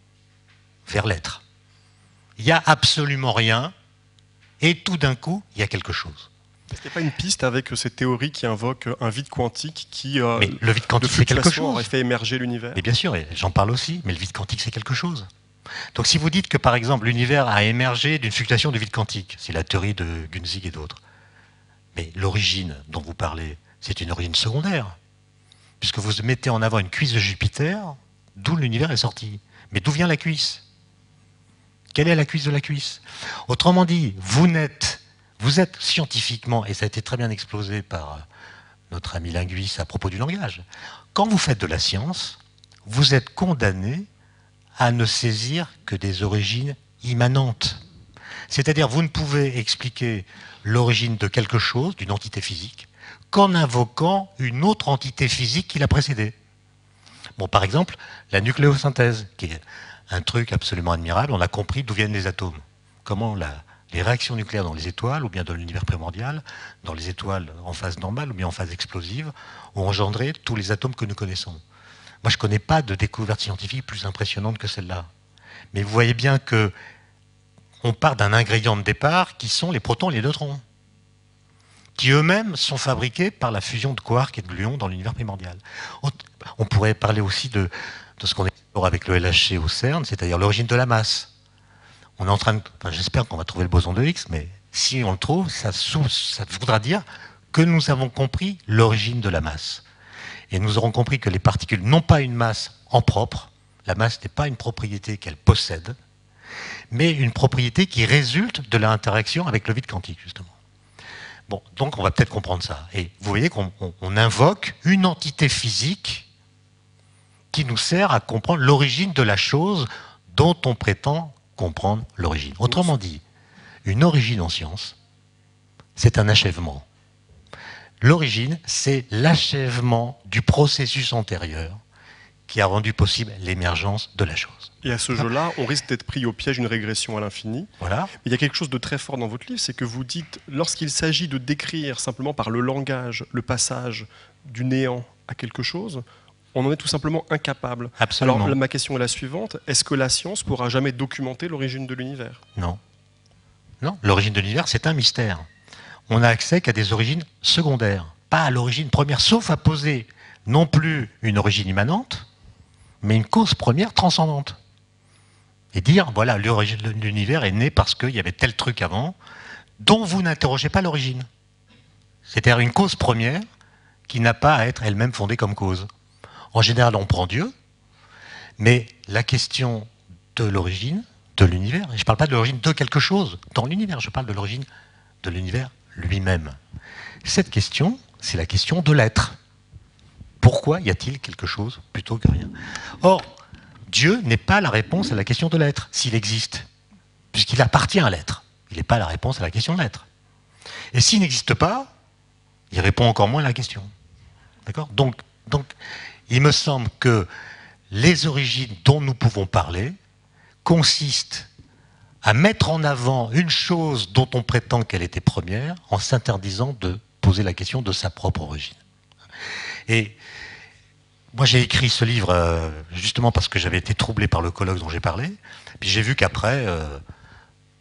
vers l'être. Il n'y a absolument rien, et tout d'un coup, il y a quelque chose. Est-ce qu'il n'y a pas une piste avec cette théorie qui invoque un vide quantique qui, mais le vide quantique, c'est quelque chose. Aurait fait émerger l'univers? Mais bien sûr, et j'en parle aussi, mais le vide quantique, c'est quelque chose. Donc si vous dites que, par exemple, l'univers a émergé d'une fluctuation du vide quantique, c'est la théorie de Günzig et d'autres, mais l'origine dont vous parlez, c'est une origine secondaire, puisque vous mettez en avant une cuisse de Jupiter, d'où l'univers est sorti. Mais d'où vient la cuisse? Quelle est la cuisse de la cuisse? Autrement dit, vous êtes scientifiquement, et ça a été très bien explosé par notre ami linguiste à propos du langage, quand vous faites de la science, vous êtes condamné à ne saisir que des origines immanentes. C'est-à-dire, vous ne pouvez expliquer l'origine de quelque chose, d'une entité physique, qu'en invoquant une autre entité physique qui l'a précédée. Bon, par exemple, la nucléosynthèse, qui est un truc absolument admirable, on a compris d'où viennent les atomes. Comment les réactions nucléaires dans les étoiles, ou bien dans l'univers primordial, dans les étoiles en phase normale, ou bien en phase explosive, ont engendré tous les atomes que nous connaissons. Moi, je ne connais pas de découverte scientifique plus impressionnante que celle-là. Mais vous voyez bien qu'on part d'un ingrédient de départ qui sont les protons et les neutrons, qui eux-mêmes sont fabriqués par la fusion de quarks et de gluons dans l'univers primordial. On pourrait parler aussi de ce qu'on explore avec le LHC au CERN, c'est-à-dire l'origine de la masse. On est en train j'espère qu'on va trouver le boson de Higgs, mais si on le trouve, ça voudra dire que nous avons compris l'origine de la masse. Et nous aurons compris que les particules n'ont pas une masse en propre, la masse n'est pas une propriété qu'elles possèdent, mais une propriété qui résulte de l'interaction avec le vide quantique, justement. Bon, donc on va peut-être comprendre ça. Et vous voyez qu'on invoque une entité physique qui nous sert à comprendre l'origine de la chose dont on prétend comprendre l'origine. Autrement dit, une origine en science, c'est un achèvement. L'origine, c'est l'achèvement du processus antérieur qui a rendu possible l'émergence de la chose. Et à ce jeu-là, on risque d'être pris au piège d'une régression à l'infini. Voilà. Mais il y a quelque chose de très fort dans votre livre, c'est que vous dites, lorsqu'il s'agit de décrire simplement par le langage le passage du néant à quelque chose, on en est tout simplement incapable. Absolument. Alors ma question est la suivante, est-ce que la science pourra jamais documenter l'origine de l'univers? Non. Non, l'origine de l'univers, c'est un mystère. On n'a accès qu'à des origines secondaires, pas à l'origine première, sauf à poser non plus une origine immanente, mais une cause première transcendante. Et dire, voilà, l'origine de l'univers est née parce qu'il y avait tel truc avant, dont vous n'interrogez pas l'origine. C'est-à-dire une cause première qui n'a pas à être elle-même fondée comme cause. En général, on prend Dieu, mais la question de l'origine de l'univers, et je ne parle pas de l'origine de quelque chose dans l'univers, je parle de l'origine de l'univers lui-même. Cette question, c'est la question de l'être. Pourquoi y a-t-il quelque chose plutôt que rien? Or, Dieu n'est pas la réponse à la question de l'être, s'il existe, puisqu'il appartient à l'être. Il n'est pas la réponse à la question de l'être. Et s'il n'existe pas, il répond encore moins à la question. D'accord ? Donc, il me semble que les origines dont nous pouvons parler consistent à mettre en avant une chose dont on prétend qu'elle était première en s'interdisant de poser la question de sa propre origine. Et moi, j'ai écrit ce livre justement parce que j'avais été troublé par le colloque dont j'ai parlé. Puis j'ai vu qu'après,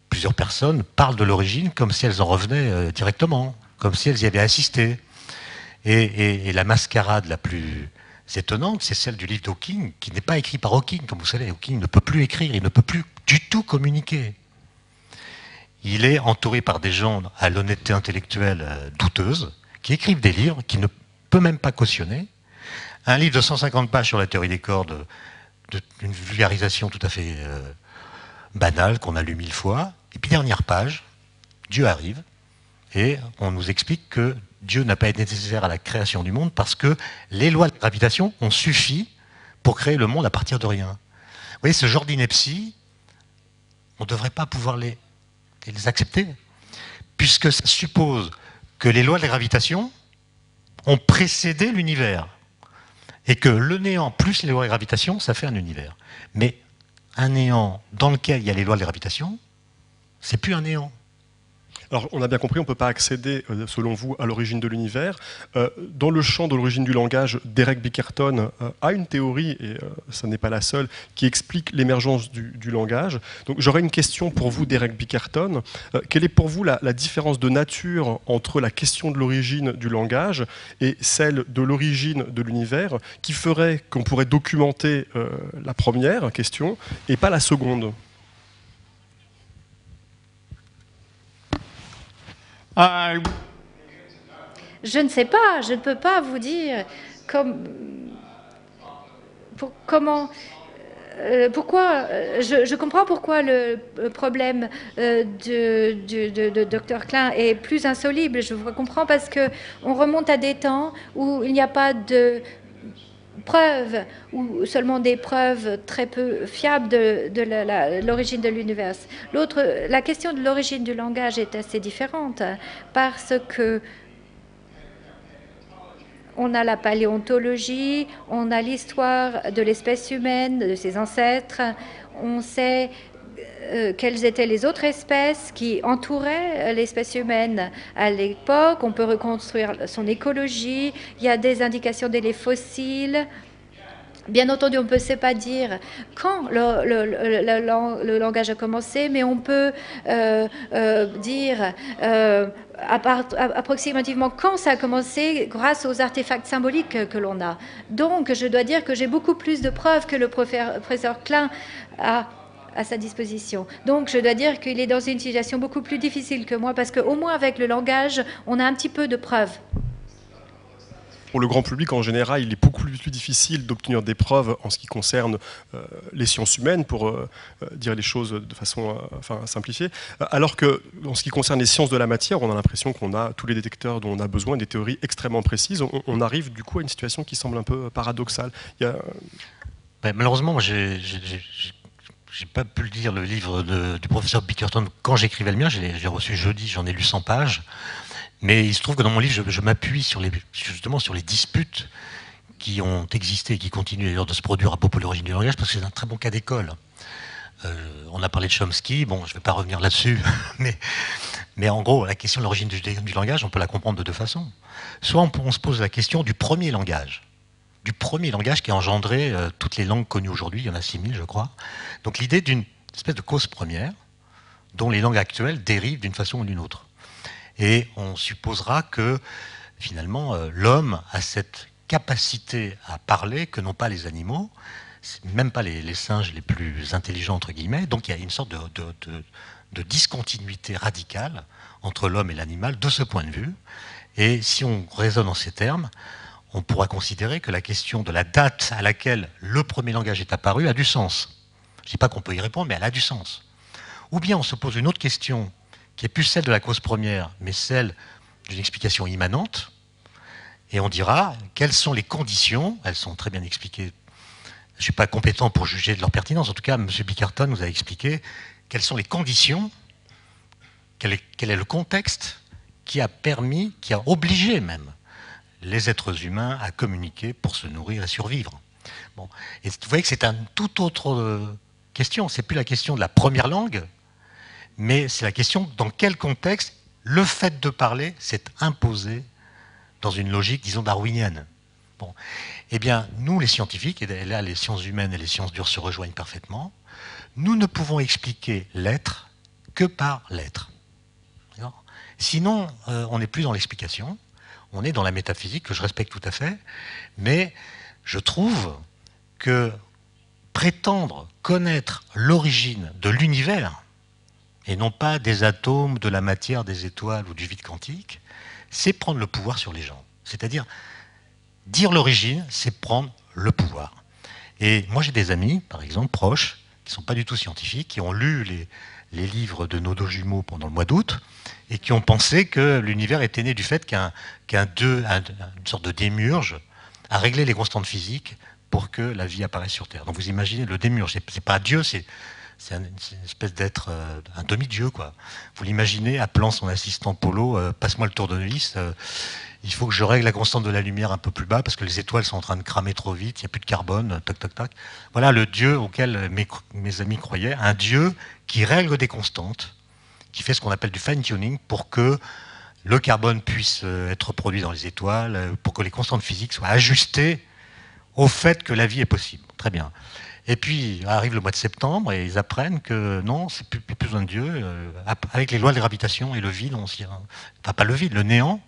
plusieurs personnes parlent de l'origine comme si elles en revenaient directement, comme si elles y avaient assisté. Et la mascarade la plus étonnante, c'est celle du livre d'Hawking, qui n'est pas écrit par Hawking. Comme vous savez, Hawking ne peut plus écrire, il ne peut plus du tout communiquer. Il est entouré par des gens à l'honnêteté intellectuelle douteuse, qui écrivent des livres qu'il ne peut même pas cautionner. Un livre de 150 pages sur la théorie des cordes, d'une vulgarisation tout à fait banale, qu'on a lu 1000 fois. Et puis, dernière page, Dieu arrive, et on nous explique que Dieu n'a pas été nécessaire à la création du monde parce que les lois de gravitation ont suffi pour créer le monde à partir de rien. Vous voyez, ce genre d'ineptie, on ne devrait pas pouvoir les accepter, puisque ça suppose que les lois de la gravitation ont précédé l'univers. Et que le néant plus les lois de gravitation, ça fait un univers. Mais un néant dans lequel il y a les lois de gravitation, c'est plus un néant. Alors, on a bien compris, on ne peut pas accéder, selon vous, à l'origine de l'univers. Dans le champ de l'origine du langage, Derek Bickerton a une théorie, et ça n'est pas la seule, qui explique l'émergence du langage. Donc, j'aurais une question pour vous, Derek Bickerton. Quelle est pour vous la différence de nature entre la question de l'origine du langage et celle de l'origine de l'univers, qui ferait qu'on pourrait documenter la première question et pas la seconde ? Je ne sais pas, je ne peux pas vous dire pourquoi. Je comprends pourquoi le problème de Dr Klein est plus insoluble. Je vous comprends parce qu'on remonte à des temps où il n'y a pas de preuves ou seulement des preuves très peu fiables de l'origine de l'univers. La question de l'origine du langage est assez différente parce que on a la paléontologie, on a l'histoire de l'espèce humaine, de ses ancêtres, on sait quelles étaient les autres espèces qui entouraient l'espèce humaine à l'époque. On peut reconstruire son écologie. Il y a des indications des fossiles. Bien entendu, on ne peut pas dire quand le langage a commencé, mais on peut dire approximativement quand ça a commencé grâce aux artefacts symboliques que l'on a. Donc, je dois dire que j'ai beaucoup plus de preuves que le professeur Klein a à sa disposition. Donc, je dois dire qu'il est dans une situation beaucoup plus difficile que moi, parce qu'au moins avec le langage, on a un petit peu de preuves. Pour le grand public, en général, il est beaucoup plus difficile d'obtenir des preuves en ce qui concerne les sciences humaines, pour dire les choses de façon simplifiée, alors que en ce qui concerne les sciences de la matière, on a l'impression qu'on a tous les détecteurs dont on a besoin, des théories extrêmement précises. On arrive du coup à une situation qui semble un peu paradoxale. Malheureusement, j'ai pas pu lire le livre du professeur Bickerton quand j'écrivais le mien. J'ai reçu jeudi, j'en ai lu 100 pages. Mais il se trouve que dans mon livre, je m'appuie justement sur les disputes qui ont existé et qui continuent d'ailleurs de se produire à propos de l'origine du langage, parce que c'est un très bon cas d'école. On a parlé de Chomsky, bon, je ne vais pas revenir là-dessus, mais en gros, la question de l'origine du langage, on peut la comprendre de deux façons. Soit on se pose la question du premier langage qui a engendré toutes les langues connues aujourd'hui, il y en a 6000 je crois. Donc l'idée d'une espèce de cause première dont les langues actuelles dérivent d'une façon ou d'une autre. Et on supposera que finalement l'homme a cette capacité à parler que n'ont pas les animaux, même pas les singes les plus intelligents entre guillemets. Donc il y a une sorte de discontinuité radicale entre l'homme et l'animal de ce point de vue. Et si on raisonne en ces termes, on pourra considérer que la question de la date à laquelle le premier langage est apparu a du sens. Je ne dis pas qu'on peut y répondre, mais elle a du sens. Ou bien on se pose une autre question, qui est plus celle de la cause première, mais celle d'une explication immanente, Et on dira quelles sont les conditions, elles sont très bien expliquées. Je ne suis pas compétent pour juger de leur pertinence. En tout cas, M. Bickerton nous a expliqué quelles sont les conditions, quel est le contexte qui a permis, qui a obligé même les êtres humains à communiquer pour se nourrir et survivre. Bon. Et vous voyez que c'est une toute autre question. Ce n'est plus la question de la première langue, mais c'est la question dans quel contexte le fait de parler s'est imposé dans une logique, disons, darwinienne. Bon. Eh bien, nous, les scientifiques, et là, les sciences humaines et les sciences dures se rejoignent parfaitement, nous ne pouvons expliquer l'être que par l'être. Sinon, on n'est plus dans l'explication, on est dans la métaphysique, que je respecte tout à fait, mais je trouve que prétendre connaître l'origine de l'univers, et non pas des atomes, de la matière, des étoiles ou du vide quantique, c'est prendre le pouvoir sur les gens. C'est-à-dire, dire l'origine, c'est prendre le pouvoir. Et moi, j'ai des amis, par exemple, proches, qui ne sont pas du tout scientifiques, qui ont lu les livres de nos deux jumeaux pendant le mois d'août, et qui ont pensé que l'univers était né du fait qu'une sorte de démiurge a réglé les constantes physiques pour que la vie apparaisse sur Terre. Donc vous imaginez, le démiurge, c'est pas Dieu, c'est une espèce d'être, un demi-dieu, quoi. Vous l'imaginez appelant son assistant Polo, passe-moi le tournevis, il faut que je règle la constante de la lumière un peu plus bas parce que les étoiles sont en train de cramer trop vite, il n'y a plus de carbone, tac, tac, tac. Voilà le Dieu auquel mes amis croyaient, un Dieu qui règle des constantes, qui fait ce qu'on appelle du fine-tuning pour que le carbone puisse être produit dans les étoiles, pour que les constantes physiques soient ajustées au fait que la vie est possible. Très bien. Et puis arrive le mois de septembre et ils apprennent que non, c'est plus besoin de Dieu. Avec les lois de gravitation et le vide, enfin pas le vide, le néant,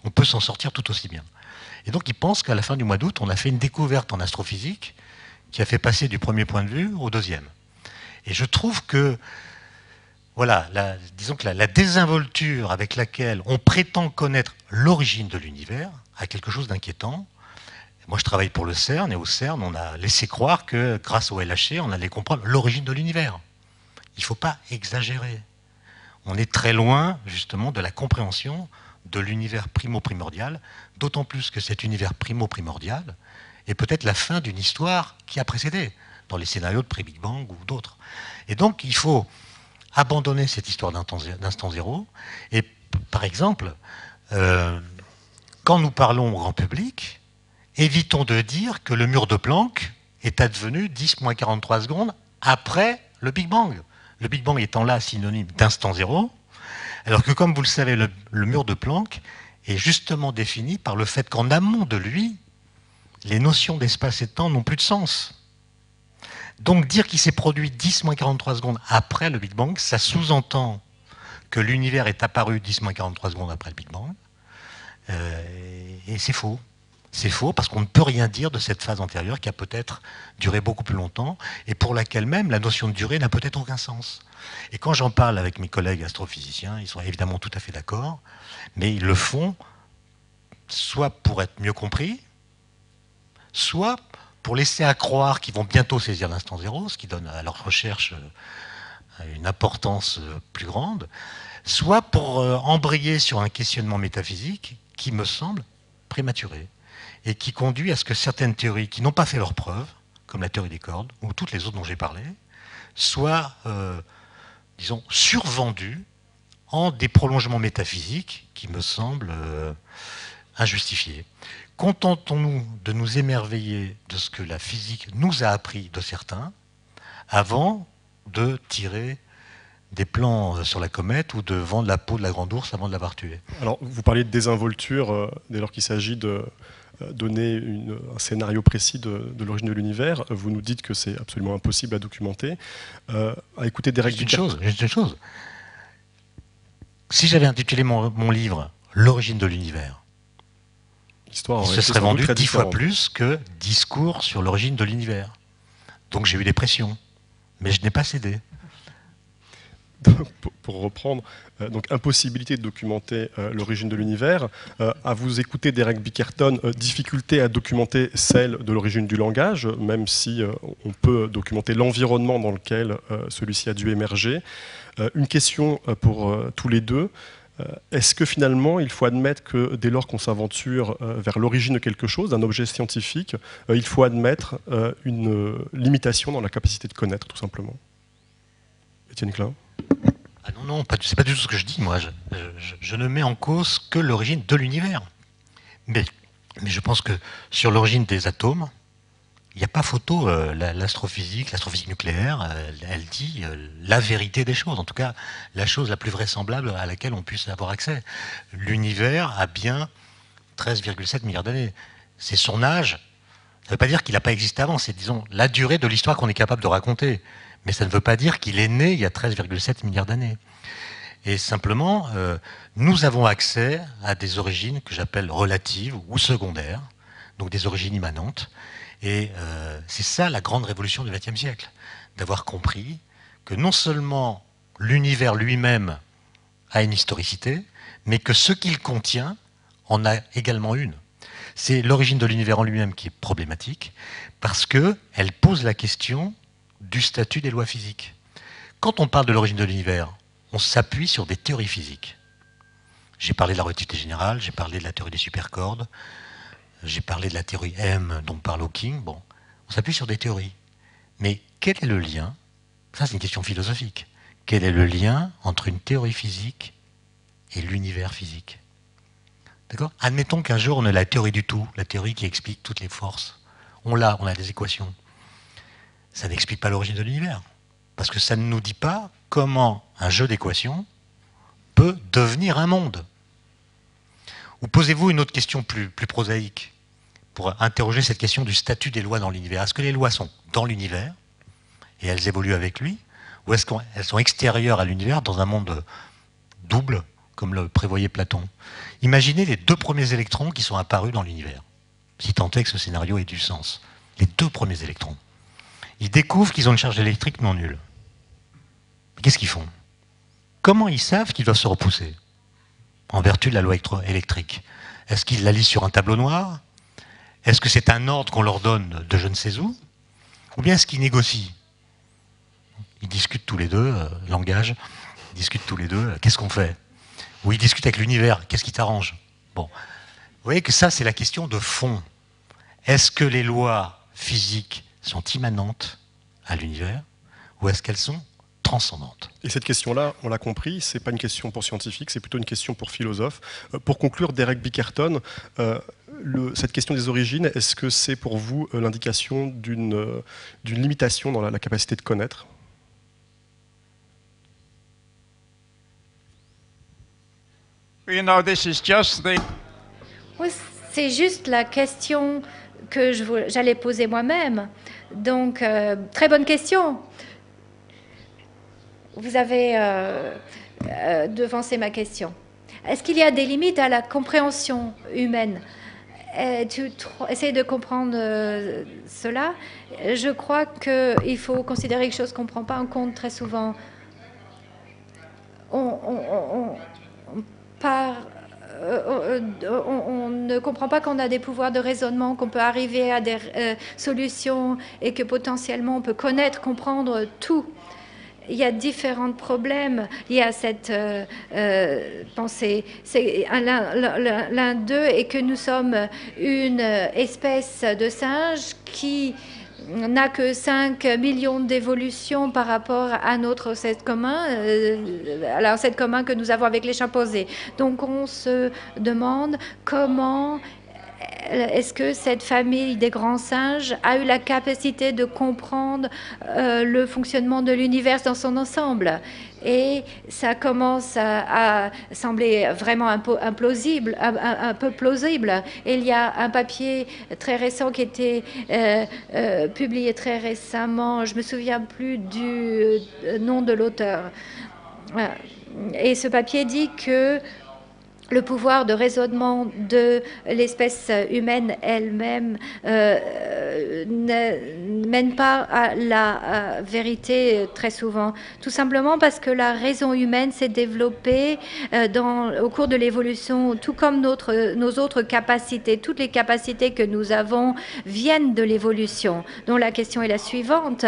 on peut s'en sortir tout aussi bien. Et donc ils pensent qu'à la fin du mois d'août, on a fait une découverte en astrophysique qui a fait passer du premier point de vue au deuxième. Et je trouve que voilà, disons que la désinvolture avec laquelle on prétend connaître l'origine de l'univers a quelque chose d'inquiétant. Moi, je travaille pour le CERN, et au CERN, on a laissé croire que, grâce au LHC, on allait comprendre l'origine de l'univers. Il ne faut pas exagérer. On est très loin, justement, de la compréhension de l'univers primo-primordial, d'autant plus que cet univers primo-primordial est peut-être la fin d'une histoire qui a précédé, dans les scénarios de pré-Big Bang ou d'autres. Et donc, il faut abandonner cette histoire d'instant zéro. Et, par exemple, quand nous parlons au grand public, évitons de dire que le mur de Planck est advenu 10-43 secondes après le Big Bang. Le Big Bang étant là synonyme d'instant zéro, alors que, comme vous le savez, le mur de Planck est justement défini par le fait qu'en amont de lui, les notions d'espace et de temps n'ont plus de sens. Donc dire qu'il s'est produit 10-43 secondes après le Big Bang, ça sous-entend que l'univers est apparu 10-43 secondes après le Big Bang, et c'est faux. C'est faux parce qu'on ne peut rien dire de cette phase antérieure qui a peut-être duré beaucoup plus longtemps et pour laquelle même la notion de durée n'a peut-être aucun sens. Et quand j'en parle avec mes collègues astrophysiciens, ils sont évidemment tout à fait d'accord, mais ils le font soit pour être mieux compris, soit pour laisser à croire qu'ils vont bientôt saisir l'instant zéro, ce qui donne à leur recherche une importance plus grande, soit pour embrayer sur un questionnement métaphysique qui me semble prématuré et qui conduit à ce que certaines théories qui n'ont pas fait leurs preuves, comme la théorie des cordes, ou toutes les autres dont j'ai parlé, soient, disons, survendues en des prolongements métaphysiques qui me semblent injustifiés. Contentons-nous de nous émerveiller de ce que la physique nous a appris de certains, avant de tirer des plans sur la comète ou de vendre la peau de la grande ours avant de l'avoir tuée. Alors, vous parliez de désinvolture dès lors qu'il s'agit de donner un scénario précis de l'origine de l'univers. Vous nous dites que c'est absolument impossible à documenter. À écouter Derek Bickerton. Juste une chose. Si j'avais intitulé mon livre « L'origine de l'univers », il se serait vendu 10 fois plus que « Discours sur l'origine de l'univers ». Donc j'ai eu des pressions, mais je n'ai pas cédé. Pour reprendre, donc impossibilité de documenter l'origine de l'univers. À vous écouter Derek Bickerton, difficulté à documenter celle de l'origine du langage, même si on peut documenter l'environnement dans lequel celui-ci a dû émerger. Une question pour tous les deux. Est-ce que finalement, il faut admettre que dès lors qu'on s'aventure vers l'origine de quelque chose, d'un objet scientifique, il faut admettre une limitation dans la capacité de connaître, tout simplement? Étienne Klein? Ah non, non, c'est pas du tout ce que je dis, moi. Je ne mets en cause que l'origine de l'univers. Mais je pense que sur l'origine des atomes, il n'y a pas photo. L'astrophysique nucléaire, elle dit la vérité des choses, en tout cas la chose la plus vraisemblable à laquelle on puisse avoir accès. L'univers a bien 13,7 milliards d'années. C'est son âge. Ça ne veut pas dire qu'il n'a pas existé avant, c'est, disons, la durée de l'histoire qu'on est capable de raconter. Mais ça ne veut pas dire qu'il est né il y a 13,7 milliards d'années. Et simplement, nous avons accès à des origines que j'appelle relatives ou secondaires, donc des origines immanentes. Et c'est ça la grande révolution du XXe siècle, d'avoir compris que non seulement l'univers lui-même a une historicité, mais que ce qu'il contient en a également une. C'est l'origine de l'univers en lui-même qui est problématique, parce qu'elle pose la question du statut des lois physiques. Quand on parle de l'origine de l'univers, on s'appuie sur des théories physiques. J'ai parlé de la relativité générale, j'ai parlé de la théorie des supercordes, j'ai parlé de la théorie M dont parle Hawking. Bon, on s'appuie sur des théories. Mais quel est le lien? Ça, c'est une question philosophique. Quel est le lien entre une théorie physique et l'univers physique? D'accord? Admettons qu'un jour on a la théorie du tout, la théorie qui explique toutes les forces. On a des équations. Ça n'explique pas l'origine de l'univers. Parce que ça ne nous dit pas comment un jeu d'équations peut devenir un monde. Ou posez-vous une autre question plus prosaïque pour interroger cette question du statut des lois dans l'univers. Est-ce que les lois sont dans l'univers et elles évoluent avec lui, ou est-ce qu'elles sont extérieures à l'univers dans un monde double, comme le prévoyait Platon? Imaginez les 2 premiers électrons qui sont apparus dans l'univers, si tant est que ce scénario ait du sens. Les 2 premiers électrons. Ils découvrent qu'ils ont une charge électrique non nulle. Qu'est-ce qu'ils font? Comment ils savent qu'ils doivent se repousser en vertu de la loi électrique? Est-ce qu'ils la lisent sur un tableau noir? Est-ce que c'est un ordre qu'on leur donne de je ne sais où? Ou bien est-ce qu'ils négocient? Ils discutent tous les deux, langage, ils discutent tous les deux, qu'est-ce qu'on fait? Ou ils discutent avec l'univers, qu'est-ce qui t'arrange? Bon, vous voyez que ça, c'est la question de fond. Est-ce que les lois physiques sont immanentes à l'univers, ou est-ce qu'elles sont transcendantes? Et cette question-là, on l'a compris, c'est pas une question pour scientifiques, c'est plutôt une question pour philosophes. Pour conclure, Derek Bickerton, cette question des origines, est-ce que c'est pour vous l'indication d'une limitation dans la capacité de connaître? You know, this is just the... Oui, c'est juste la question que j'allais poser moi-même. Donc, très bonne question. Vous avez devancé ma question. Est-ce qu'il y a des limites à la compréhension humaine? Tu essayes de comprendre cela. Je crois qu'il faut considérer quelque chose qu'on ne prend pas en compte très souvent. On ne comprend pas qu'on a des pouvoirs de raisonnement, qu'on peut arriver à des solutions et que potentiellement on peut connaître, comprendre tout. Il y a différents problèmes liés à cette pensée. L'un d'eux est que nous sommes une espèce de singe qui n'a que 5 millions d'évolutions par rapport à notre ancêtre commun, à l'ancêtre commun que nous avons avec les chimpanzés. Donc on se demande comment est-ce que cette famille des grands singes a eu la capacité de comprendre le fonctionnement de l'univers dans son ensemble? Et ça commence à sembler vraiment un peu plausible. Et il y a un papier très récent qui a été publié très récemment. Je ne me souviens plus du nom de l'auteur. Et ce papier dit que le pouvoir de raisonnement de l'espèce humaine elle-même ne mène pas à la vérité très souvent. Tout simplement parce que la raison humaine s'est développée au cours de l'évolution, tout comme nos autres capacités. Toutes les capacités que nous avons viennent de l'évolution. Donc la question est la suivante.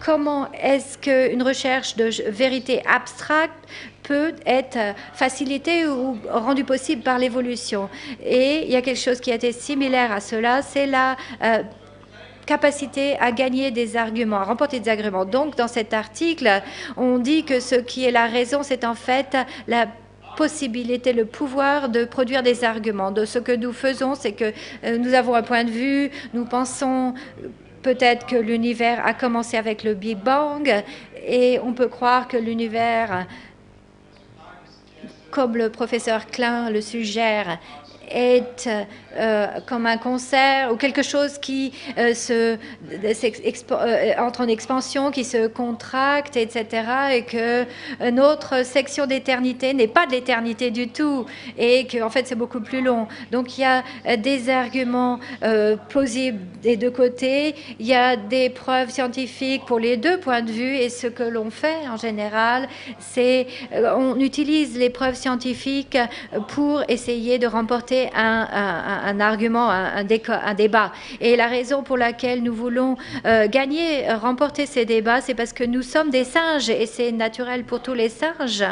comment est-ce qu'une recherche de vérité abstracte peut être facilitée ou rendue possible par l'évolution. Et il y a quelque chose qui a été similaire à cela, c'est la capacité à gagner des arguments, à remporter des arguments. Donc, dans cet article, on dit que ce qui est la raison, c'est en fait la possibilité, le pouvoir de produire des arguments. De ce que nous faisons, c'est que nous avons un point de vue, nous pensons peut-être que l'univers a commencé avec le Big Bang et on peut croire que l'univers, comme le professeur Klein le suggère, est comme un concert ou quelque chose qui entre en expansion, qui se contracte, etc. Et que notre section d'éternité n'est pas de l'éternité du tout et qu'en fait c'est beaucoup plus long. Donc il y a des arguments plausibles des deux côtés, il y a des preuves scientifiques pour les deux points de vue et ce que l'on fait en général, c'est on utilise les preuves scientifiques pour essayer de remporter un argument, un débat. Et la raison pour laquelle nous voulons remporter ces débats, c'est parce que nous sommes des singes et c'est naturel pour tous les singes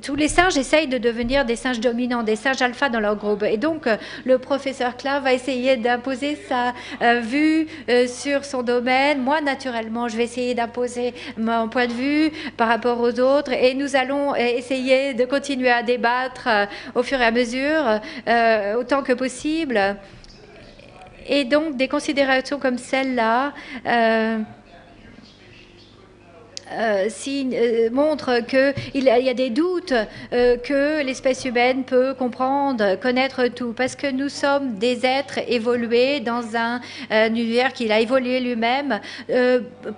tous les singes essayent de devenir des singes dominants, des singes alpha dans leur groupe. Et donc, le professeur Klein va essayer d'imposer sa vue sur son domaine. Moi, naturellement, je vais essayer d'imposer mon point de vue par rapport aux autres et nous allons essayer de continuer à débattre au fur et à mesure, autant que possible. Et donc, des considérations comme celle-là montre qu'il y a des doutes que l'espèce humaine peut comprendre, connaître tout, parce que nous sommes des êtres évolués dans un univers qu'il a évolué lui-même.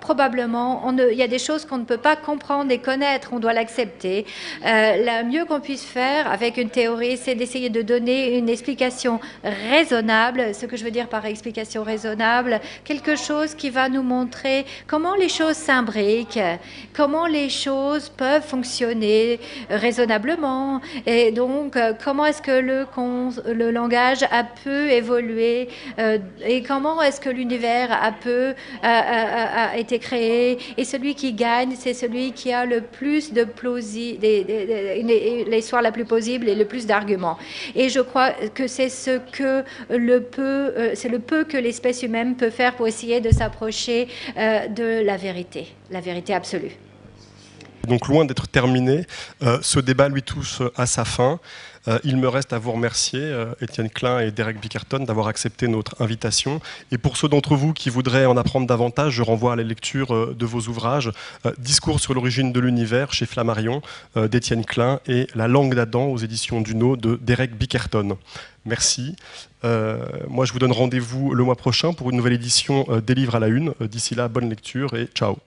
Probablement, il y a des choses qu'on ne peut pas comprendre et connaître, on doit l'accepter. Le mieux qu'on puisse faire avec une théorie, c'est d'essayer de donner une explication raisonnable. Ce que je veux dire par explication raisonnable, quelque chose qui va nous montrer comment les choses s'imbriquent, comment les choses peuvent fonctionner raisonnablement et donc comment est-ce que le langage a pu évoluer et comment est-ce que l'univers a été créé et celui qui gagne, c'est celui qui a le plus de l'histoire la plus plausible et le plus d'arguments. Et je crois que c'est le peu que l'espèce humaine peut faire pour essayer de s'approcher de la vérité absolue. Donc loin d'être terminé, ce débat lui touche à sa fin. Il me reste à vous remercier, Étienne Klein et Derek Bickerton, d'avoir accepté notre invitation. Et pour ceux d'entre vous qui voudraient en apprendre davantage, je renvoie à la lecture de vos ouvrages « Discours sur l'origine de l'univers » chez Flammarion d'Étienne Klein et « La langue d'Adam » aux éditions Duno de Derek Bickerton. Merci. Moi, je vous donne rendez-vous le mois prochain pour une nouvelle édition des Livres à la Une. D'ici là, bonne lecture et ciao.